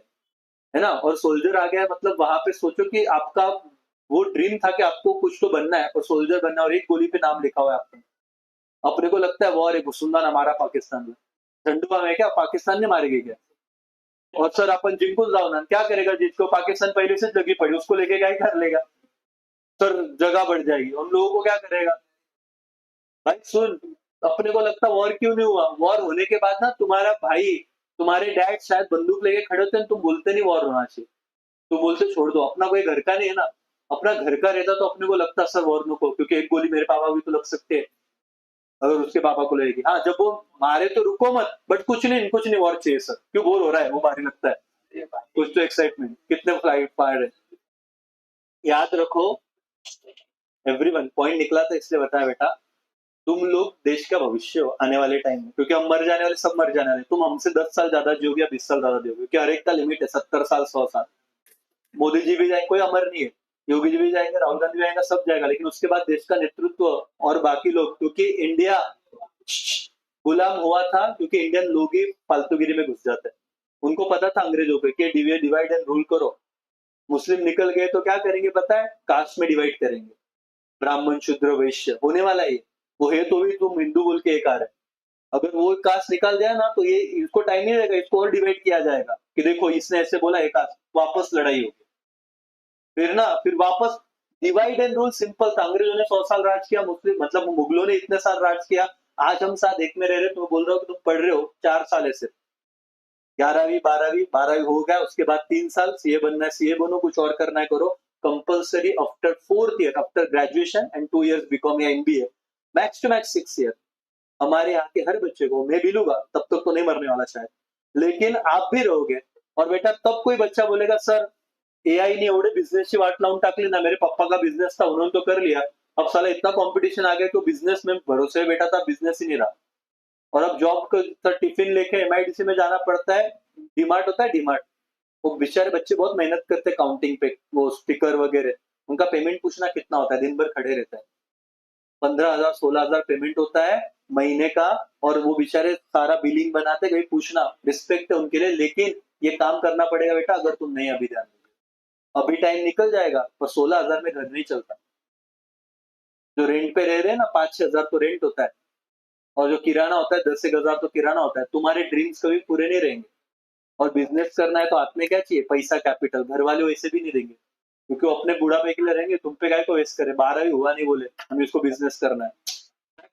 है ना। और सोल्जर आ गया मतलब वहां पे सोचो कि आपका वो ड्रीम था कि आपको कुछ तो बनना है और सोल्जर बनना है, और एक गोली पे नाम लिखा हुआ है आपका। अपने को लगता है वॉर है, घुसूंगा ना मारा पाकिस्तान में, झंडुआ में क्या पाकिस्तान ने मारेगी क्या? और सर अपन जिंकून जाओ ना, क्या करेगा जिसको पाकिस्तान पहले से जगी पड़ी, उसको लेके क्या ही कर लेगा? सर जगह बढ़ जाएगी, उन लोगों को क्या करेगा? भाई सुन, अपने को लगता वॉर क्यों नहीं हुआ, वॉर होने के बाद ना तुम्हारा भाई, तुम्हारे डैड शायद बंदूक लेके खड़े होते हैं, तुम बोलते नहीं वॉर होना चाहिए, तुम बोलते छोड़ दो, अपना कोई घर का नहीं है ना। अपना घर का रहता तो अपने को लगता सर वॉर नको, क्योंकि एक गोली मेरे पापा भी तो लग सकते हैं अगर उसके पापा को लगेगी। हाँ जब वो मारे तो रुको मत, बट कुछ नहीं वॉर चाहिए सर, क्यों बोर हो रहा है, वो मारे लगता है कुछ तो एक्साइटमेंट, कितने फ्लाइट फायर है। याद रखो, एवरीवन, पॉइंट निकला था इसलिए बताया बेटा, तुम लोग देश का भविष्य हो आने वाले टाइम में, क्योंकि हम मर जाने वाले, सब मर जाने वाले। तुम हमसे 10 साल ज्यादा जियोगे या 20 साल ज्यादा जियोगे, क्योंकि हर एक का लिमिट है, 70 साल 100 साल। मोदी जी भी जाएंगे, कोई अमर नहीं है, योगी जी भी जाएंगे, राहुल गांधी भी जाएंगे, सब जाएगा, लेकिन उसके बाद देश का नेतृत्व और बाकी लोग, क्योंकि इंडिया गुलाम हुआ था, क्योंकि इंडियन लोग ही फालतूगिरी में घुस जाते हैं। उनको पता था अंग्रेजों पे कि डिवाइड एंड रूल करो। मुस्लिम निकल गए तो क्या करेंगे पता है? कास्ट में डिवाइड करेंगे, ब्राह्मण शूद्र वैश्य होने वाला है। वो है तो भी तुम हिंदू बोल के एक आ रहा है, अगर वो कास्ट निकाल दिया ना तो ये इसको टाइम नहीं लगेगा, इसको और डिवाइड किया जाएगा कि देखो इसने ऐसे बोला, एक कास्ट, वापस लड़ाई होगी। फिर वापस डिवाइड एंड रूल सिंपल था। अंग्रेजों ने 100 साल राज किया, मुस्लिम मतलब मुगलों ने इतने साल राज किया, आज हम साथ एक में रह रहे। तो मैं बोल रहा हूँ कि तुम पढ़ रहे हो 4 साल ऐसे, 11वीं 12वीं हो गया, उसके बाद 3 साल सीए बनना है, सीए बनो, कुछ और करना है करो, compulsory after 4th year, after graduation and 2 years BCom या MBA, max to max 6 year. हमारे यहाँ के हर बच्चे को, मैं भी लूंगा तब तक तो नहीं मरने वाला शायद, लेकिन आप भी रहोगे। और बेटा तब कोई बच्चा बोलेगा सर एआई ने एवढे बिझनेसची वाट लावून टाकली ना, मेरे पप्पा का बिझनेस था उन्होंने तो कर लिया, अब साला इतना कंपटीशन आ गया कि बिझनेस में भरोसे बेटा था, बिझनेस ही नहीं रहा। और अब जॉब का टिफिन लेके एमआईडीसी में जाना पड़ता है, डीमार्ट होता है डीमार्ट, वो बेचारे बच्चे बहुत मेहनत करते हैं काउंटिंग पे, वो स्टिकर वगैरह, उनका पेमेंट पूछना कितना होता है, दिन भर खड़े रहता है, 15,000 16,000 पेमेंट होता है महीने का, और वो बेचारे सारा बिलिंग बनाते, कहीं पूछना, रिस्पेक्ट है उनके लिए, लेकिन ये काम करना पड़ेगा बेटा अगर तुम नहीं अभी ध्यान दोगे। अभी टाइम निकल जाएगा पर 16,000 में घर नहीं चलता। जो रेंट पे रह रहे हैं ना 5-6 हजार तो रेंट होता है, और जो किराना होता है 10 एक हजार तो किराना होता है। तुम्हारे ड्रीम्स कभी पूरे नहीं रहेंगे। और बिजनेस करना है तो हाथ में क्या चाहिए, पैसा, कैपिटल। घर वाले वैसे भी नहीं देंगे क्योंकि वो अपने बुढ़ापे के लिए रहेंगे, तुम पे काय को वेस्ट करे, 12 हुआ नहीं बोले हमें इसको बिजनेस करना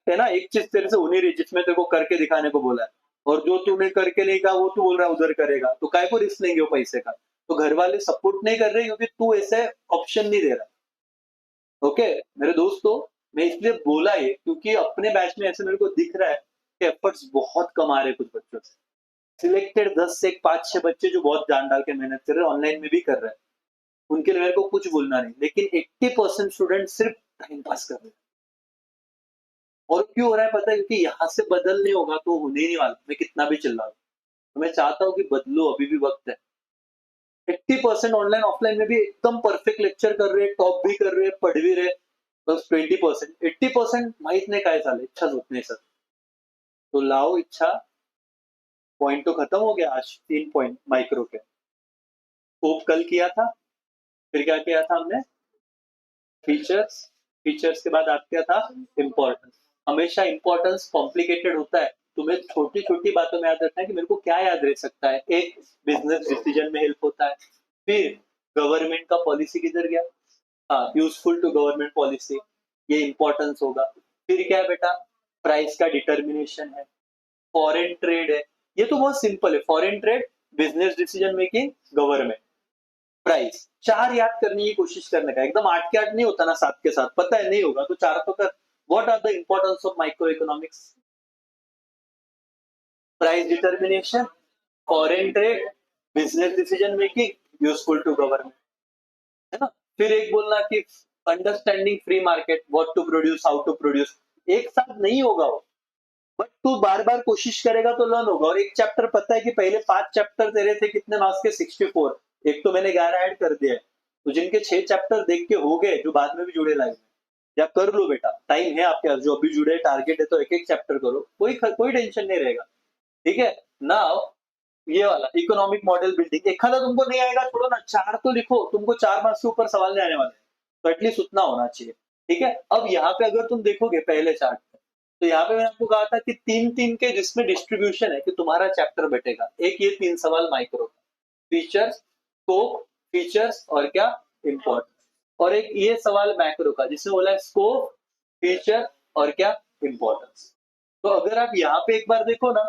है ना। एक चीज तेरे से हो नहीं रही जिसमें तेरे को करके दिखाने को बोला है, और जो तूने करके नहीं कहा वो तू बोल रहा है उधर करेगा, तो काय को रिस्क लेंगे वो पैसे का। तो घर वाले सपोर्ट नहीं कर रहे क्योंकि तू ऐसे ऑप्शन नहीं दे रहा। ओके मेरे दोस्तों, मैं इसलिए बोला ये क्योंकि अपने बैच में ऐसे मेरे को दिख रहा है कि एफर्ट्स बहुत कम आ रहे कुछ बच्चों से। सिलेक्टेड 10 से 5-6 बच्चे जो बहुत जान डाल के मेहनत कर रहे हैं, ऑनलाइन में भी कर रहे हैं, उनके लिए मेरे को कुछ बोलना नहीं, लेकिन 80% स्टूडेंट सिर्फ टाइम पास कर रहे हैं। और क्यों हो रहा है पता है, क्योंकि यहाँ से बदल नहीं होगा तो होने ही नहीं वाला, मैं कितना भी चिल्ला रहा हूं। तो मैं चाहता हूँ कि बदलो, अभी भी वक्त है। 80% ऑनलाइन ऑफलाइन में भी एकदम परफेक्ट लेक्चर कर रहे हैं, टॉप भी कर रहे हैं, पढ़ भी रहे, बस 20%, 80% माहित नहीं काय झाले, इच्छा होत नाही सर। तो लाओ इच्छा। पॉइंट तो खत्म हो गया आज, 3 पॉइंट माइक्रो के। स्कोप कल किया था, फिर क्या किया था हमने, फीचर्स, फीचर्स के बाद आज क्या था, इम्पोर्टेंस। हमेशा इम्पोर्टेंस कॉम्प्लिकेटेड होता है, तुम्हें छोटी छोटी बातों में याद रखना है कि मेरे को क्या याद रह सकता है। एक, बिजनेस डिसीजन में हेल्प होता है। फिर गवर्नमेंट का पॉलिसी किधर गया, हाँ यूजफुल टू गवर्नमेंट पॉलिसी, ये इंपॉर्टेंस होगा। फिर क्या है बेटा, प्राइस का डिटर्मिनेशन है। फॉरेन ट्रेड है, ये तो बहुत सिंपल है, foreign trade, business decision making, government, price. 4 याद करने की कोशिश करने का, एकदम 8 के 8 नहीं होता ना, 7 के 7, पता है नहीं होगा तो 4 तो कर। What are the importance of micro economics, price determination, foreign trade, business decision making, useful to government, है ना। फिर एक बोलना कि understanding free market, what to produce, how to produce. एक साथ नहीं होगा वो, बट तू बार बार कोशिश करेगा तो लर्न होगा। और एक चैप्टर पता है कि पहले 5 चैप्टर तेरे थे कितने मार्क्स के, 64, एक तो मैंने 11 ऐड कर दिया है, तो जिनके 6 चैप्टर देख के हो गए, जो बाद में भी जुड़े लाइव में, या कर लो बेटा, टाइम है आपके पास, जो अभी जुड़े, टारगेट है तो एक एक चैप्टर करो, कोई टेंशन नहीं रहेगा। ठीक है ना। ये वाला इकोनॉमिक मॉडल बिल्डिंग, एखादा तुमको नहीं आएगा छोड़ो ना, 4 तो लिखो, तुमको 4 मार्क्स से ऊपर सवाल नहीं आने वाले, तो एटलीस्ट उतना होना चाहिए। ठीक है, अब यहाँ पे अगर तुम देखोगे पहले चार्ट, तो यहाँ पे मैंने आपको कहा था कि 3-3 के जिसमें डिस्ट्रीब्यूशन है कि तुम्हारा चैप्टर बैठेगा। एक ये 3 सवाल माइक्रो का, फीचर्स, स्कोप, फीचर्स और क्या, इंपॉर्टेंस। और एक ये सवाल मैक्रो का जिसमें बोला है स्कोप, फीचर और क्या, इंपॉर्टेंस। तो अगर आप यहाँ पे एक बार देखो ना,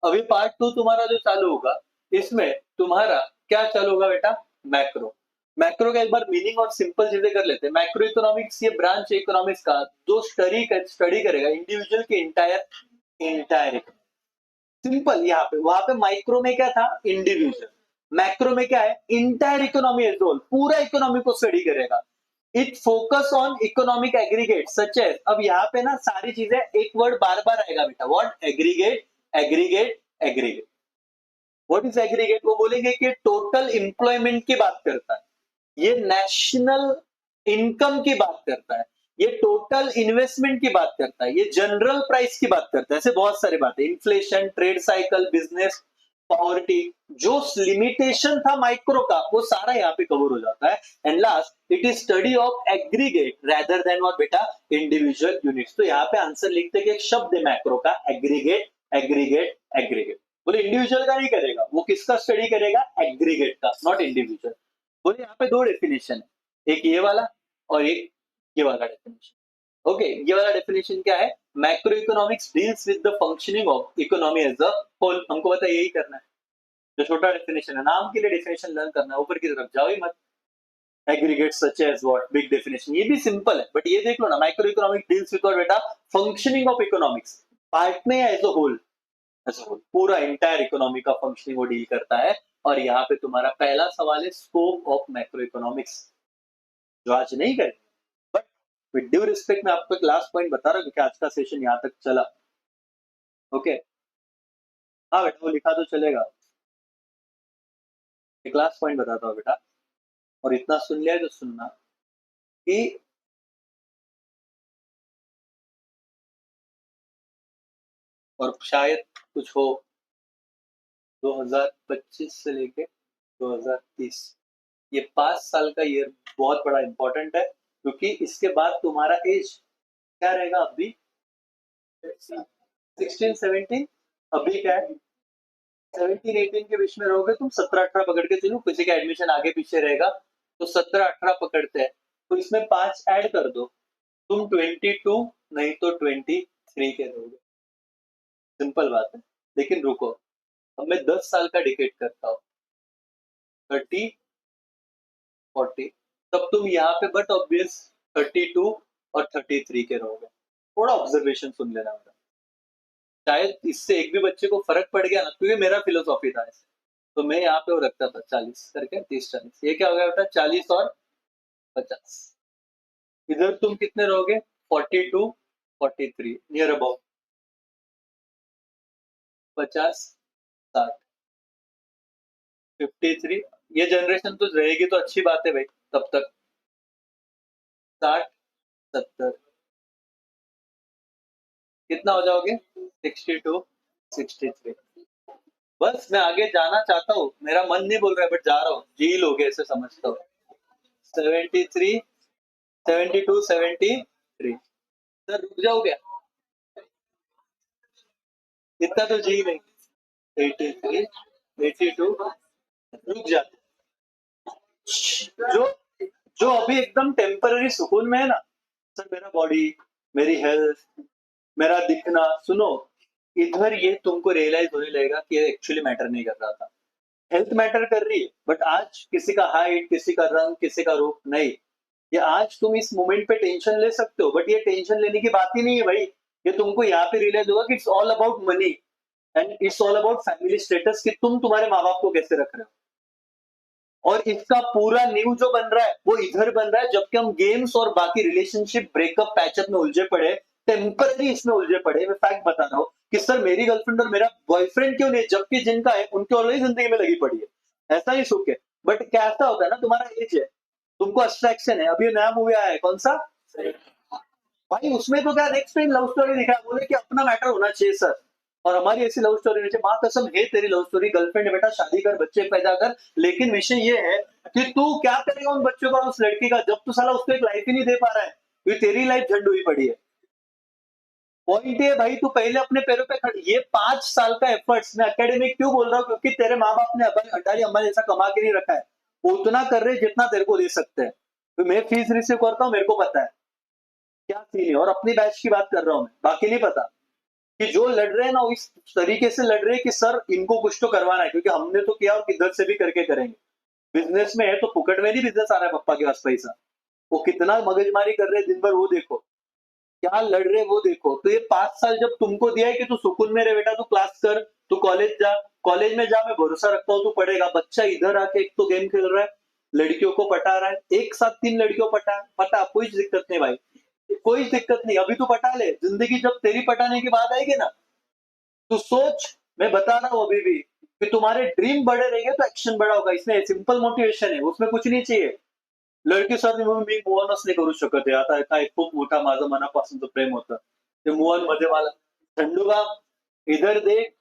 अभी पार्ट 2 तुम्हारा जो चालू होगा, इसमें तुम्हारा क्या चालू होगा बेटा, मैक्रो। मैक्रो का एक बार मीनिंग और सिंपल चीजें कर लेते हैं। मैक्रो इकोनॉमिक्स ये ब्रांच है इकोनॉमिक्स का जो स्टडी करेगा इंडिविजुअल के इंटायर सिंपल। यहाँ पे, वहां पे माइक्रो में क्या था, इंडिविजुअल, मैक्रो में क्या है, इंटायर इकोनॉमी एज होल, पूरा इकोनॉमी को स्टडी करेगा। It focus on economic aggregate such है। अब यहाँ पे ना सारी चीजें, एक वर्ड बार बार आएगा बेटा, what, aggregate, aggregate, aggregate. What is aggregate, वो बोलेंगे कि टोटल इंप्लॉयमेंट की बात करता है, ये नेशनल इनकम की बात करता है, ये टोटल इन्वेस्टमेंट की बात करता है, ये जनरल प्राइस की बात करता है, ऐसे बहुत सारी बातें, inflation, trade cycle, business, poverty. जो लिमिटेशन था माइक्रो का वो सारा यहाँ पे कवर हो जाता है। And last, it is study of aggregate rather than what बेटा, इंडिविजुअल यूनिट्स। तो यहाँ पे आंसर लिखते कि एक शब्द है मैक्रो का, एग्रीगेट, एग्रीगेट, एग्रीगेट। बोले इंडिविजुअल का नहीं करेगा, वो किसका स्टडी करेगा, एग्रीगेट का, नॉट इंडिविजुअल। बोले यहाँ पे 2 डेफिनेशन है, एक ये वाला और एक ये वाला डेफिनेशन। ओके, ये वाला डेफिनेशन क्या है? Macro economics deals with the functioning of economy as a whole. हमको पता है यही करना है, जो छोटा डेफिनेशन है, नाम के लिए डेफिनेशन लर्न करना है, ऊपर की तरफ जाओ ही मत। Aggregate such as what, big definition, ये भी सिंपल है, बट ये देख लो ना, micro economics deals with what बेटा? फंक्शनिंग ऑफ इकोनॉमिक्स, पार्ट में एज अ होल, पूरा इंटायर इकोनॉमी का फंक्शनिंग वो डील करता है। और यहाँ पे तुम्हारा पहला सवाल है स्कोप ऑफ मैक्रो इकोनॉमिक्स, जो आज नहीं करें, बट विद ड्यू रिस्पेक्ट मैं आपको एक लास्ट पॉइंट बता रहा हूँ क्योंकि आज का सेशन यहाँ तक चला। ओके, हाँ बेटा, वो लिखा तो चलेगा। एक लास्ट पॉइंट बताता हूँ बेटा, और इतना सुन लिया है तो सुनना कि और शायद कुछ हो 2025 से लेके 2030, ये 5 साल का ईयर बहुत बड़ा इंपॉर्टेंट है, क्योंकि इसके बाद तुम्हारा एज क्या रहेगा? अभी 16 17, अभी क्या है 17 18 के बीच में रहोगे तुम, 17 18 पकड़ के चलो, किसी का एडमिशन आगे पीछे रहेगा तो 17 18 पकड़ते हैं, तो इसमें 5 ऐड कर दो, तुम 22 नहीं तो 23 के रहोगे। सिंपल बात है। लेकिन रुको, अब मैं 10 साल का डिकेट करता हूँ, 30 40, तब तुम यहाँ पे बट ऑब्वियस 32 और 33 के रहोगे। थोड़ा ऑब्जर्वेशन सुन लेना बेटा, शायद इससे एक भी बच्चे को फर्क पड़ गया ना, क्योंकि मेरा फिलोसॉफी था ऐसे, तो मैं यहाँ पे वो रखता था 40 करके, 30 40, ये क्या हो गया बेटा? 40 और 50। इधर तुम कितने रहोगे? 42 43, नियर अबाउट 50 60 53। ये जनरेशन तो रहेगी तो अच्छी बात है भाई, तब तक 60 70, कितना हो जाओगे? 62 63। बस मैं आगे जाना चाहता हूँ, मेरा मन नहीं बोल रहा है, बट जा रहा हूँ, जी लोगे ऐसे समझता हूँ। 73 72 73। सर रुक जाओ क्या? इतना तो जी नहीं। 83 82, रुक जा। जो जो अभी एकदम टेम्पररी सुकून में है ना सर, मेरा बॉडी, मेरी हेल्थ, मेरा दिखना, सुनो, इधर ये तुमको रियलाइज होने लगेगा कि ये एक्चुअली मैटर नहीं कर रहा था। हेल्थ मैटर कर रही है, बट आज किसी का हाइट, किसी का रंग, किसी का रूप नहीं, ये आज तुम इस मोमेंट पे टेंशन ले सकते हो, बट ये टेंशन लेने की बात ही नहीं है भाई। ये तुमको यहाँ पे रियलाइज होगा कि it's all about money and it's all about family status, कि तुम तुम्हारे माँ बाप को कैसे रख रहे हो। और इसका पूरा न्यू जो बन रहा है वो इधर बन रहा है, जबकि हम गेम्स और बाकी रिलेशनशिप ब्रेकअप पैचअप में उलझे पड़े, टेम्पररी इसमें उलझे पड़े। मैं फैक्ट बता रहा हूँ कि सर मेरी गर्लफ्रेंड और मेरा बॉयफ्रेंड क्यों नहीं, जबकि जिनका है उनकी ऑलरेडी जिंदगी में लगी पड़ी है, ऐसा ही सुख है। बट क्या ऐसा होता है ना, तुम्हारा एज है, तुमको अट्रैक्शन है। अभी नया मूवी आया है, कौन सा भाई? उसमें तो क्या नेक्स्ट टाइम लव स्टोरी दिखा है, बोले कि अपना मैटर होना चाहिए सर, और हमारी ऐसी लव स्टोरी होनी चाहिए। माँ कसम है तेरी लव स्टोरी, गर्लफ्रेंड है बेटा, शादी कर, बच्चे पैदा कर, लेकिन विषय ये है कि तू क्या करेगा उन बच्चों का, उस लड़की का, जब तू साला उसको एक लाइफ ही नहीं दे पा रहा है, क्योंकि तेरी लाइफ झंड हुई पड़ी है। पॉइंट ये भाई, तू पहले अपने पैरों पे खड़। ये 5 साल का एफर्ट्स, मैं एकेडमिक क्यों बोल रहा हूँ, क्योंकि तेरे माँ बाप ने अटारी अम्मा जैसा कमा के नहीं रखा है, वो उतना कर रहे जितना तेरे को दे सकते हैं। तो मैं फीस रिसीव करता हूँ, मेरे को पता है क्या सीन है, और अपनी बैच की बात कर रहा हूँ मैं, बाकी नहीं पता। कि जो लड़ रहे हैं ना वो इस तरीके से लड़ रहे हैं कि सर इनको कुछ तो करवाना है, क्योंकि हमने तो किया और किधर से भी करके करेंगे। बिजनेस में है तो फुकट में नहीं बिजनेस आ रहा है पप्पा के पास पैसा, वो कितना मगजमारी कर रहे हैं दिन भर, वो देखो क्या लड़ रहे हैं, वो देखो। तो ये 5 साल जब तुमको दिया है कि तू सुकून में रहे बेटा, तू क्लास कर, तू कॉलेज जा, कॉलेज में जा, मैं भरोसा रखता हूँ तू पढ़ेगा। बच्चा इधर आके एक तो गेम खेल रहा है, लड़कियों को पटा रहा है, एक साथ 3 लड़कियों पटा, कोई दिक्कत नहीं भाई, कोई दिक्कत नहीं। अभी तू पटा ले, जिंदगी जब तेरी पटाने की बात आएगी ना, तो सोच, मैं बता रहा हूँ अभी भी कि तुम्हारे ड्रीम बड़े रहेंगे तो एक्शन बड़ा होगा। इसमें सिंपल मोटिवेशन है, उसमें कुछ नहीं चाहिए। लड़की साथ मी मूवनच नाही करू शकत आहे, आता काय खूप मोठा माझा मनापासूनचं प्रेम होतं, ते मूवन मध्ये मला झंडूबा इधर देख,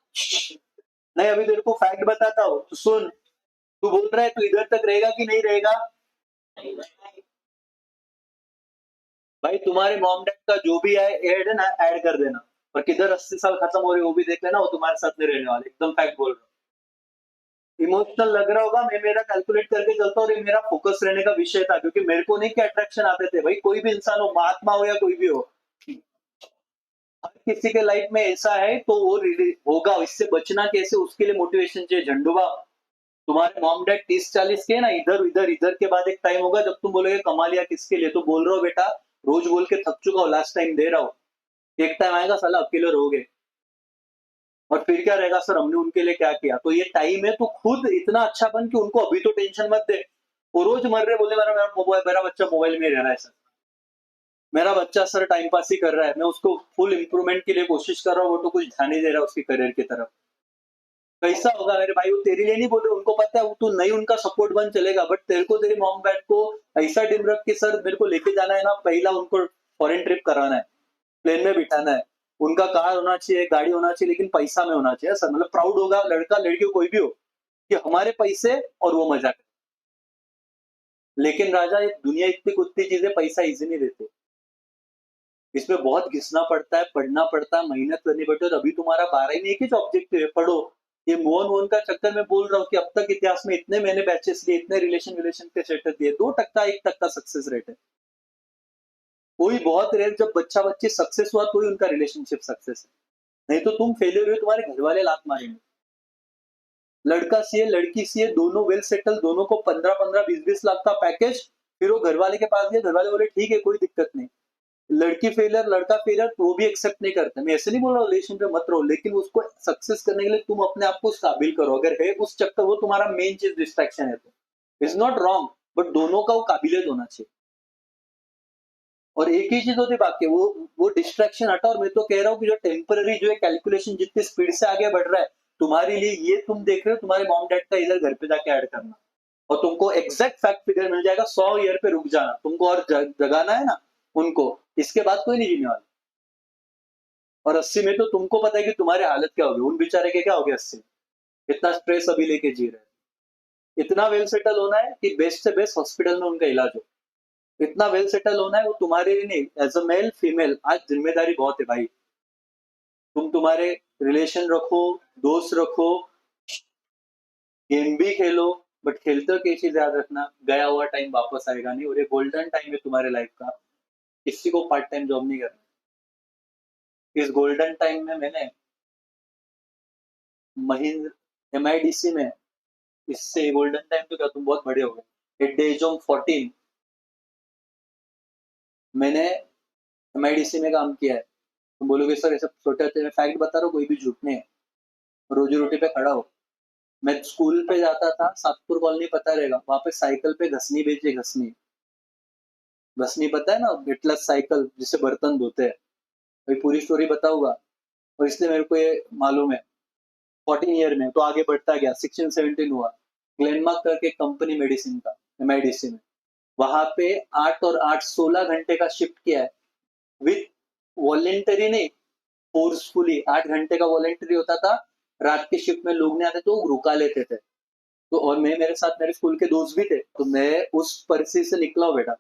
नहीं अभी तेरे को फैक्ट बताता हूँ तो सुन। तू बोल रहा है तू इधर तक रहेगा कि नहीं रहेगा? भाई तुम्हारे मॉम डैड का जो भी है ऐड है ना, ऐड कर देना, और किधर 80 साल खत्म हो रही है वो भी देख लेना, वो तुम्हारे साथ नहीं रहने वाले, एकदम फैक्ट बोल रहा हूँ। इमोशनल लग रहा होगा, मैं मेरा कैलकुलेट करके चलता हूँ, और ये मेरा फोकस रहने का विषय था, क्योंकि मेरे को नहीं क्या अट्रैक्शन आते थे भाई, कोई भी इंसान हो, महात्मा हो या कोई भी हो, हर किसी के लाइफ में ऐसा है तो वो होगा, इससे बचना कैसे उसके लिए मोटिवेशन चाहिए। झंडूबा, तुम्हारे मॉम डैड 30-40 के हैं ना, इधर इधर इधर के बाद एक टाइम होगा जब तुम बोलोगे कमा लिया किसके लिए, तो बोल रहे हो बेटा रोज बोल के थक चुका हूँ, लास्ट टाइम दे रहा हूँ, एक टाइम आएगा साला अकेले रहोगे और फिर क्या रहेगा, सर हमने उनके लिए क्या किया। तो ये टाइम है, तो खुद इतना अच्छा बन कि उनको अभी तो टेंशन मत दे। वो रोज मर रहे बोले मेरा मेरा मोबाइल, मेरा बच्चा मोबाइल में रह रहा है सर, मेरा बच्चा सर टाइम पास ही कर रहा है, मैं उसको फुल इंप्रूवमेंट के लिए कोशिश कर रहा हूँ, वो तो कुछ ध्यान नहीं दे रहा उसके करियर की तरफ। कैसा होगा मेरे भाई, वो तेरे लिए नहीं बोले, उनको पता है वो तू नहीं उनका सपोर्ट बन चलेगा, बट तेरे को तेरी मॉम डैड को ऐसा डिम रख के सर मेरे को लेके जाना है ना, पहला उनको फॉरेन ट्रिप कराना है, प्लेन में बिठाना है, उनका कार होना चाहिए, गाड़ी होना चाहिए, लेकिन पैसा में होना चाहिए सर, मतलब प्राउड होगा लड़का लड़की कोई भी हो कि हमारे पैसे और वो मजा करे। लेकिन राजा ये दुनिया इतनी कुत्ती चीजें पैसा इजी नहीं देते, इसमें बहुत घिसना पड़ता है, पढ़ना पड़ता है, मेहनत करनी पड़ती है, और अभी तुम्हारा 12 में एक ही ऑब्जेक्टिव है, पढ़ो। ये मोहन मोहन का चक्कर में बोल रहा हूँ कि अब तक इतिहास में इतने मैंने बैचेस लिए, इतने रिलेशन के सेटअप दिए, 2%, 1% सक्सेस रेट है। कोई बहुत रेयर, जब बच्चा बच्ची सक्सेस हुआ तो ही उनका रिलेशनशिप सक्सेस है, नहीं तो तुम फेलियर हुए तुम्हारे घर वाले लात मारेंगे। लड़का सी है लड़की सी है, दोनों वेल सेटल, दोनों को 15-15, 20-20 लाख का पैकेज, फिर वो घर वाले के पास गए, घर वाले बोले ठीक है कोई दिक्कत नहीं। लड़की फेलियर लड़का फेलियर तो वो भी एक्सेप्ट नहीं करता, मैं ऐसे नहीं बोल रहा रिलेशन पे मत रहो, लेकिन उसको सक्सेस करने के लिए तुम अपने आप को काबिल करो, अगर है उस चक्कर वो तुम्हारा मेन चीज डिस्ट्रैक्शन है तो इज नॉट रॉन्ग, बट दोनों का वो काबिलियत होना चाहिए। और एक ही चीज होती बाकी, वो डिस्ट्रैक्शन हटा, और मैं तो कह रहा हूँ कि जो टेम्पररी जो है कैलकुलेशन जितनी स्पीड से आगे बढ़ रहा है तुम्हारे लिए, ये तुम देख रहे हो तुम्हारे मॉम डैड का इधर घर पे जाके ऐड करना, और तुमको एग्जैक्ट फैक्ट फिगर मिल जाएगा, 100 ईयर पे रुक जाना तुमको, और जगाना है ना उनको, इसके बाद कोई नहीं जीने वाला। और 80 में तो तुमको पता है कि तुम्हारी हालत क्या होगी, उन बेचारे के क्या हो गया 80 में, इतना स्ट्रेस अभी लेके जी रहे हैं। इतना वेल सेटल होना है कि बेस्ट से बेस्ट हॉस्पिटल में उनका इलाज हो, इतना वेल सेटल होना है, वो तुम्हारे लिए नहीं, एज अ मेल फीमेल आज जिम्मेदारी बहुत है भाई। तुम तुम्हारे रिलेशन रखो, दोस्त रखो, गेम भी खेलो, बट खेलते हो एक चीज याद रखना, गया हुआ टाइम वापस आएगा नहीं, और ये गोल्डन टाइम है तुम्हारे लाइफ का, किसी को पार्ट टाइम जॉब नहीं करना। इस गोल्डन टाइम में मैंने महिंद्र MIDC में, इससे गोल्डन टाइम तो क्या तुम बहुत बड़े हो गए, एट द एज ऑफ 14 मैंने MIDC में काम किया है। तुम बोलोगे सर ये सब छोटे होते, मैं फैक्ट बता रहा हूँ, कोई भी झूठ नहीं है, रोजी रोटी पे खड़ा हो। मैं स्कूल पे जाता था, सातपुर कॉलोनी पता रहेगा, वहां पे साइकिल पे घसनी बेचे, घसनी, घसनी पता है ना, बिटलस साइकिल जिससे बर्तन धोते हैं, भाई पूरी स्टोरी बताऊंगा, और इसलिए मेरे को ये मालूम है। 14 ईयर में तो आगे बढ़ता गया, 16-17 हुआ, ग्लेनमार्क करके कंपनी मेडिसिन का MIDC में, वहां पे 8 और 8 16 घंटे का शिफ्ट किया है, विथ वॉलेंटरी नहीं, फोर्सफुली 8 घंटे का वॉलेंटरी होता था, रात के शिफ्ट में लोग नहीं आते तो रुका लेते थे। तो और मैं, मेरे साथ मेरे स्कूल के दोस्त भी थे, तो मैं उस परिस्थिति से निकला हूँ बेटा।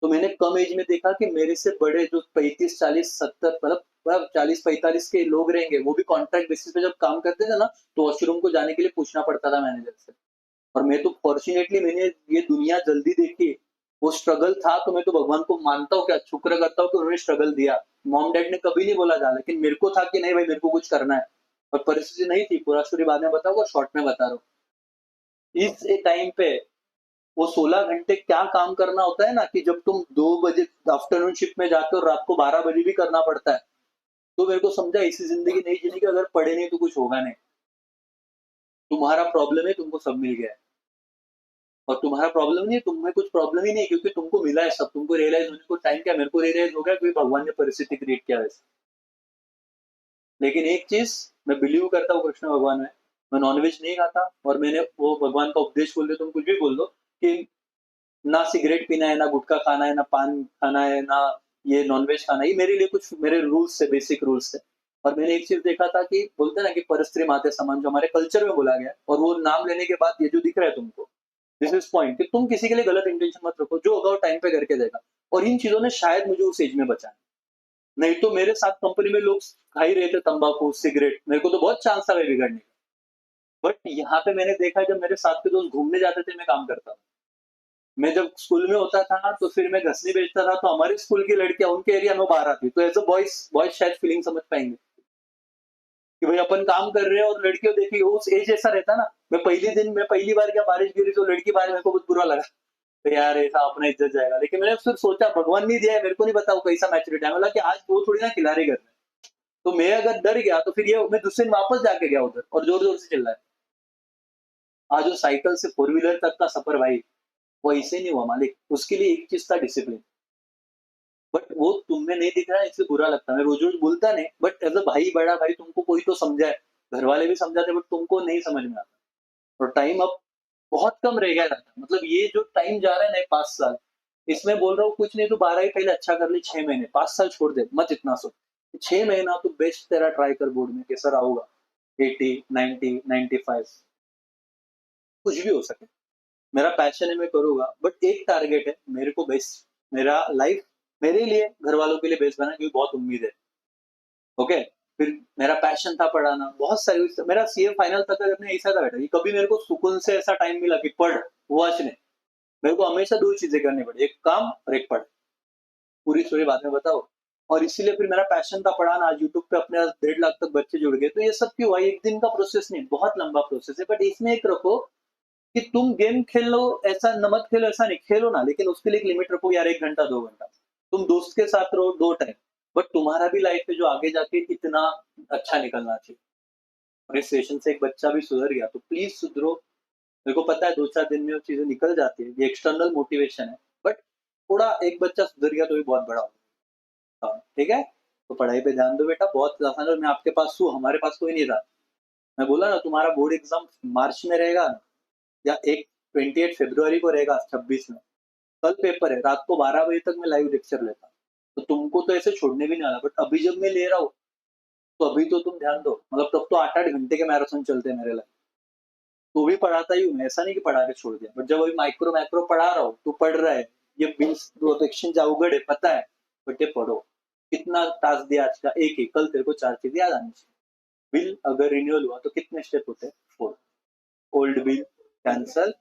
तो मैंने कम एज में देखा कि मेरे से बड़े जो 35-40-70 मतलब 40-45 के लोग रहेंगे, वो भी कॉन्ट्रैक्ट बेसिस पे जब काम करते थे ना, तो वॉशरूम को जाने के लिए पूछना पड़ता था मैनेजर से। और मैं तो फॉर्चुनेटली मैंने ये दुनिया जल्दी देखी, वो स्ट्रगल था, तो मैं तो भगवान को मानता हूँ, क्या शुक्र करता हूँ कि उन्होंने स्ट्रगल दिया। मॉम डैड ने कभी नहीं बोला जा, लेकिन मेरे को था कि नहीं भाई मेरे को कुछ करना है, और परिस्थिति नहीं थी, पूरा स्टोरी बाद में बताऊंगा, शॉर्ट में बता रहा हूँ। इस टाइम पे वो 16 घंटे क्या काम करना होता है ना, कि जब तुम 2 बजे आफ्टरनून शिफ्ट में जाते हो, रात को 12 बजे भी करना पड़ता है, तो मेरे को समझा ऐसी जिंदगी नहीं जीने की, अगर पढ़े नहीं तो कुछ होगा नहीं। तुम्हारा प्रॉब्लम है, तुमको सब मिल गया है, और तुम्हारा प्रॉब्लम नहीं है, तुम्हें कुछ प्रॉब्लम ही नहीं, क्योंकि तुमको मिला है सब, तुमको रियलाइज होने को टाइम, क्या मेरे को रियलाइज हो गया कि भगवान ने परिस्थिति क्रिएट किया वैसे। लेकिन एक चीज मैं बिलीव करता हूँ कृष्ण भगवान में, मैं नॉनवेज नहीं खाता, और मैंने वो भगवान का उपदेश बोल दे, तुम कुछ भी बोल दो कि ना सिगरेट पीना है, ना गुटखा खाना है, ना पान खाना है, ना ये नॉनवेज खाना है, ये मेरे लिए कुछ मेरे रूल्स है, बेसिक रूल्स है। और मैंने एक चीज देखा था कि बोलते हैं ना कि परस्त्री माते समान, जो हमारे कल्चर में बोला गया, और वो नाम लेने के बाद ये जो दिख रहा है तुमको, दिस इज पॉइंट, कि तुम किसी के लिए गलत इंटेंशन मत रखो, जो होगा वो टाइम पे करके देगा। और इन चीजों ने शायद मुझे उस एज में बचाया, नहीं तो मेरे साथ कंपनी में लोग खा ही रहे थे तंबाकू सिगरेट, मेरे को तो बहुत चांस था बिगड़ने का। बट यहाँ पे मैंने देखा जब मेरे साथ के दोस्त घूमने जाते थे, मैं काम करता था, मैं जब स्कूल में होता था तो फिर मैं घसनी बेचता था, तो हमारे स्कूल की लड़कियां उनके एरिया में बाहर आती, तो एज अ बॉयज बॉयज शायद फीलिंग समझ पाएंगे कि भाई अपन काम कर रहे हैं और लड़कियों देखी, उस एज ऐसा रहता ना। मैं पहली बार क्या बारिश गिरी तो लड़की बाहर, मेरे को बहुत बुरा लगा, तो यार ऐसा अपना इज्जत जाएगा। लेकिन मैंने फिर सोचा भगवान नहीं दिया है, मेरे को नहीं पता वो कैसा मैच्योरिटी है, बोला कि आज वो थोड़ी ना खिला रही घर में, तो मैं अगर डर गया तो फिर ये मैं दूसरे दिन वापस जाके गया उधर और जोर जोर से चिल्लाया। आज वो साइकिल से फोर व्हीलर तक का सफर भाई, वो ऐसे नहीं हुआ मालिक, उसके लिए एक चीज था डिसिप्लिन। बट वो तुम्हें नहीं दिख रहा है इसलिए बुरा लगता है, मैं रोज रोज बोलता नहीं, बट एज अ भाई बड़ा भाई तुमको कोई तो समझाए, घर वाले भी समझाते बट तुमको नहीं समझ में आता। और टाइम अब बहुत कम रह गया रहता, मतलब ये जो टाइम जा रहा है ना 5 साल, इसमें बोल रहा हूँ कुछ नहीं तो 12 ही पहले अच्छा कर ली, 6 महीने 5 साल छोड़ दे मत इतना सोच। 6 महीना तो बेस्ट तेरा ट्राई कर, बोर्ड में कैसा रहोगा, 80 90 95, कुछ भी हो सके। मेरा पैशन है मैं करूंगा, बट एक टारगेट है मेरे को बेस्ट, मेरा लाइफ मेरे लिए घर वालों के लिए बेस्ट बना, क्योंकि बहुत उम्मीद है। ओके। फिर मेरा पैशन था पढ़ाना, बहुत सारी मेरा सीए फाइनल तक अपने ऐसा था बेटा कि कभी मेरे को सुकून से ऐसा टाइम मिला कि पढ़, वॉच नहीं। मेरे को हमेशा दो चीजें करनी पड़ी, एक काम और एक पढ़। पूरी स्टोरी बाद में बताओ। और इसीलिए फिर मेरा पैशन था पढ़ाना, आज यूट्यूब पे अपने 1.5 लाख तक बच्चे जुड़ गए, तो ये सब क्यों हुआ, एक दिन का प्रोसेस नहीं, बहुत लंबा प्रोसेस है। बट इसमें एक रखो कि तुम गेम खेलो, ऐसा न मत खेलो, ऐसा नहीं खेलो ना, लेकिन उसके लिए एक लिमिट रखो यार, 1 घंटा 2 घंटा तुम दोस्त के साथ रहो, 2 टाइम। बट तुम्हारा भी लाइफ है जो आगे जाके इतना अच्छा निकलना चाहिए। और इस सेशन से एक बच्चा भी सुधर गया तो प्लीज सुधरो। मेरे को पता है 2-4 दिन में वो चीजें निकल जाती है, ये एक्सटर्नल मोटिवेशन है, बट थोड़ा एक बच्चा सुधर गया तो भी बहुत बड़ा होगा। ठीक है, तो पढ़ाई पे ध्यान दो बेटा, बहुत आसान है। मैं आपके पास हूँ, हमारे पास कोई नहीं था। मैं बोला ना तुम्हारा बोर्ड एग्जाम मार्च में रहेगा, या एक 28 फरवरी को रहेगा 26 में, कल पेपर है, रात को 12 बजे तक मैं लाइव लेक्चर लेता, तो तुमको तो ऐसे छोड़ने भी नहीं वाला। बट अभी जब मैं ले रहा हूँ तो अभी तो तुम ध्यान दो, मतलब तब तो 8-8 घंटे के मैराथन चलते हैं मेरे लिए, तो भी पढ़ाता ही हूँ मैं, ऐसा नहीं कि पढ़ा के छोड़ दिया। बट जब अभी माइक्रो मैक्रो पढ़ा रहा हूँ तो पढ़ रहा है, ये बिल्स प्रोटेक्शन अवगढ़ है पता है, बट ये पढ़ो। कितना टास्क दिया आज का, एक ही, कल तेरे को 4 चीजें याद आनी चाहिए। बिल अगर रिन्यूअल हुआ तो कितने स्टेप होते हैं, 4। Old bill cancel,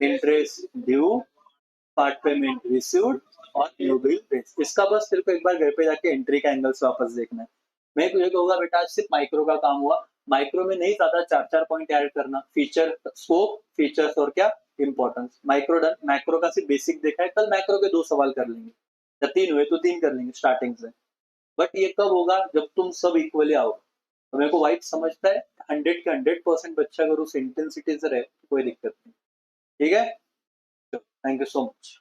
interest due, part payment received और न्यू बिल पेड। इसका बस तेरे को एक बार घर पे जाके एंट्री का एंगल्स वापस देखना है। मैं तुझे कहूंगा बेटा आज सिर्फ माइक्रो का काम हुआ, माइक्रो में नहीं ज्यादा 4-4 पॉइंट ऐड करना, फीचर स्कोप फीचर्स और क्या इंपॉर्टेंस। माइक्रो डन, मैक्रो का सिर्फ बेसिक देखा है, कल मैक्रो के 2 सवाल कर लेंगे, या 3 हुए तो 3 कर लेंगे स्टार्टिंग से। बट ये कब होगा, जब तुम सब इक्वली आओ। तो मेरे को वाइफ समझता है, 100 के 100% बच्चा अगर उस इंटेंसिटी से रहे तो कोई दिक्कत नहीं। ठीक है, थैंक यू सो मच।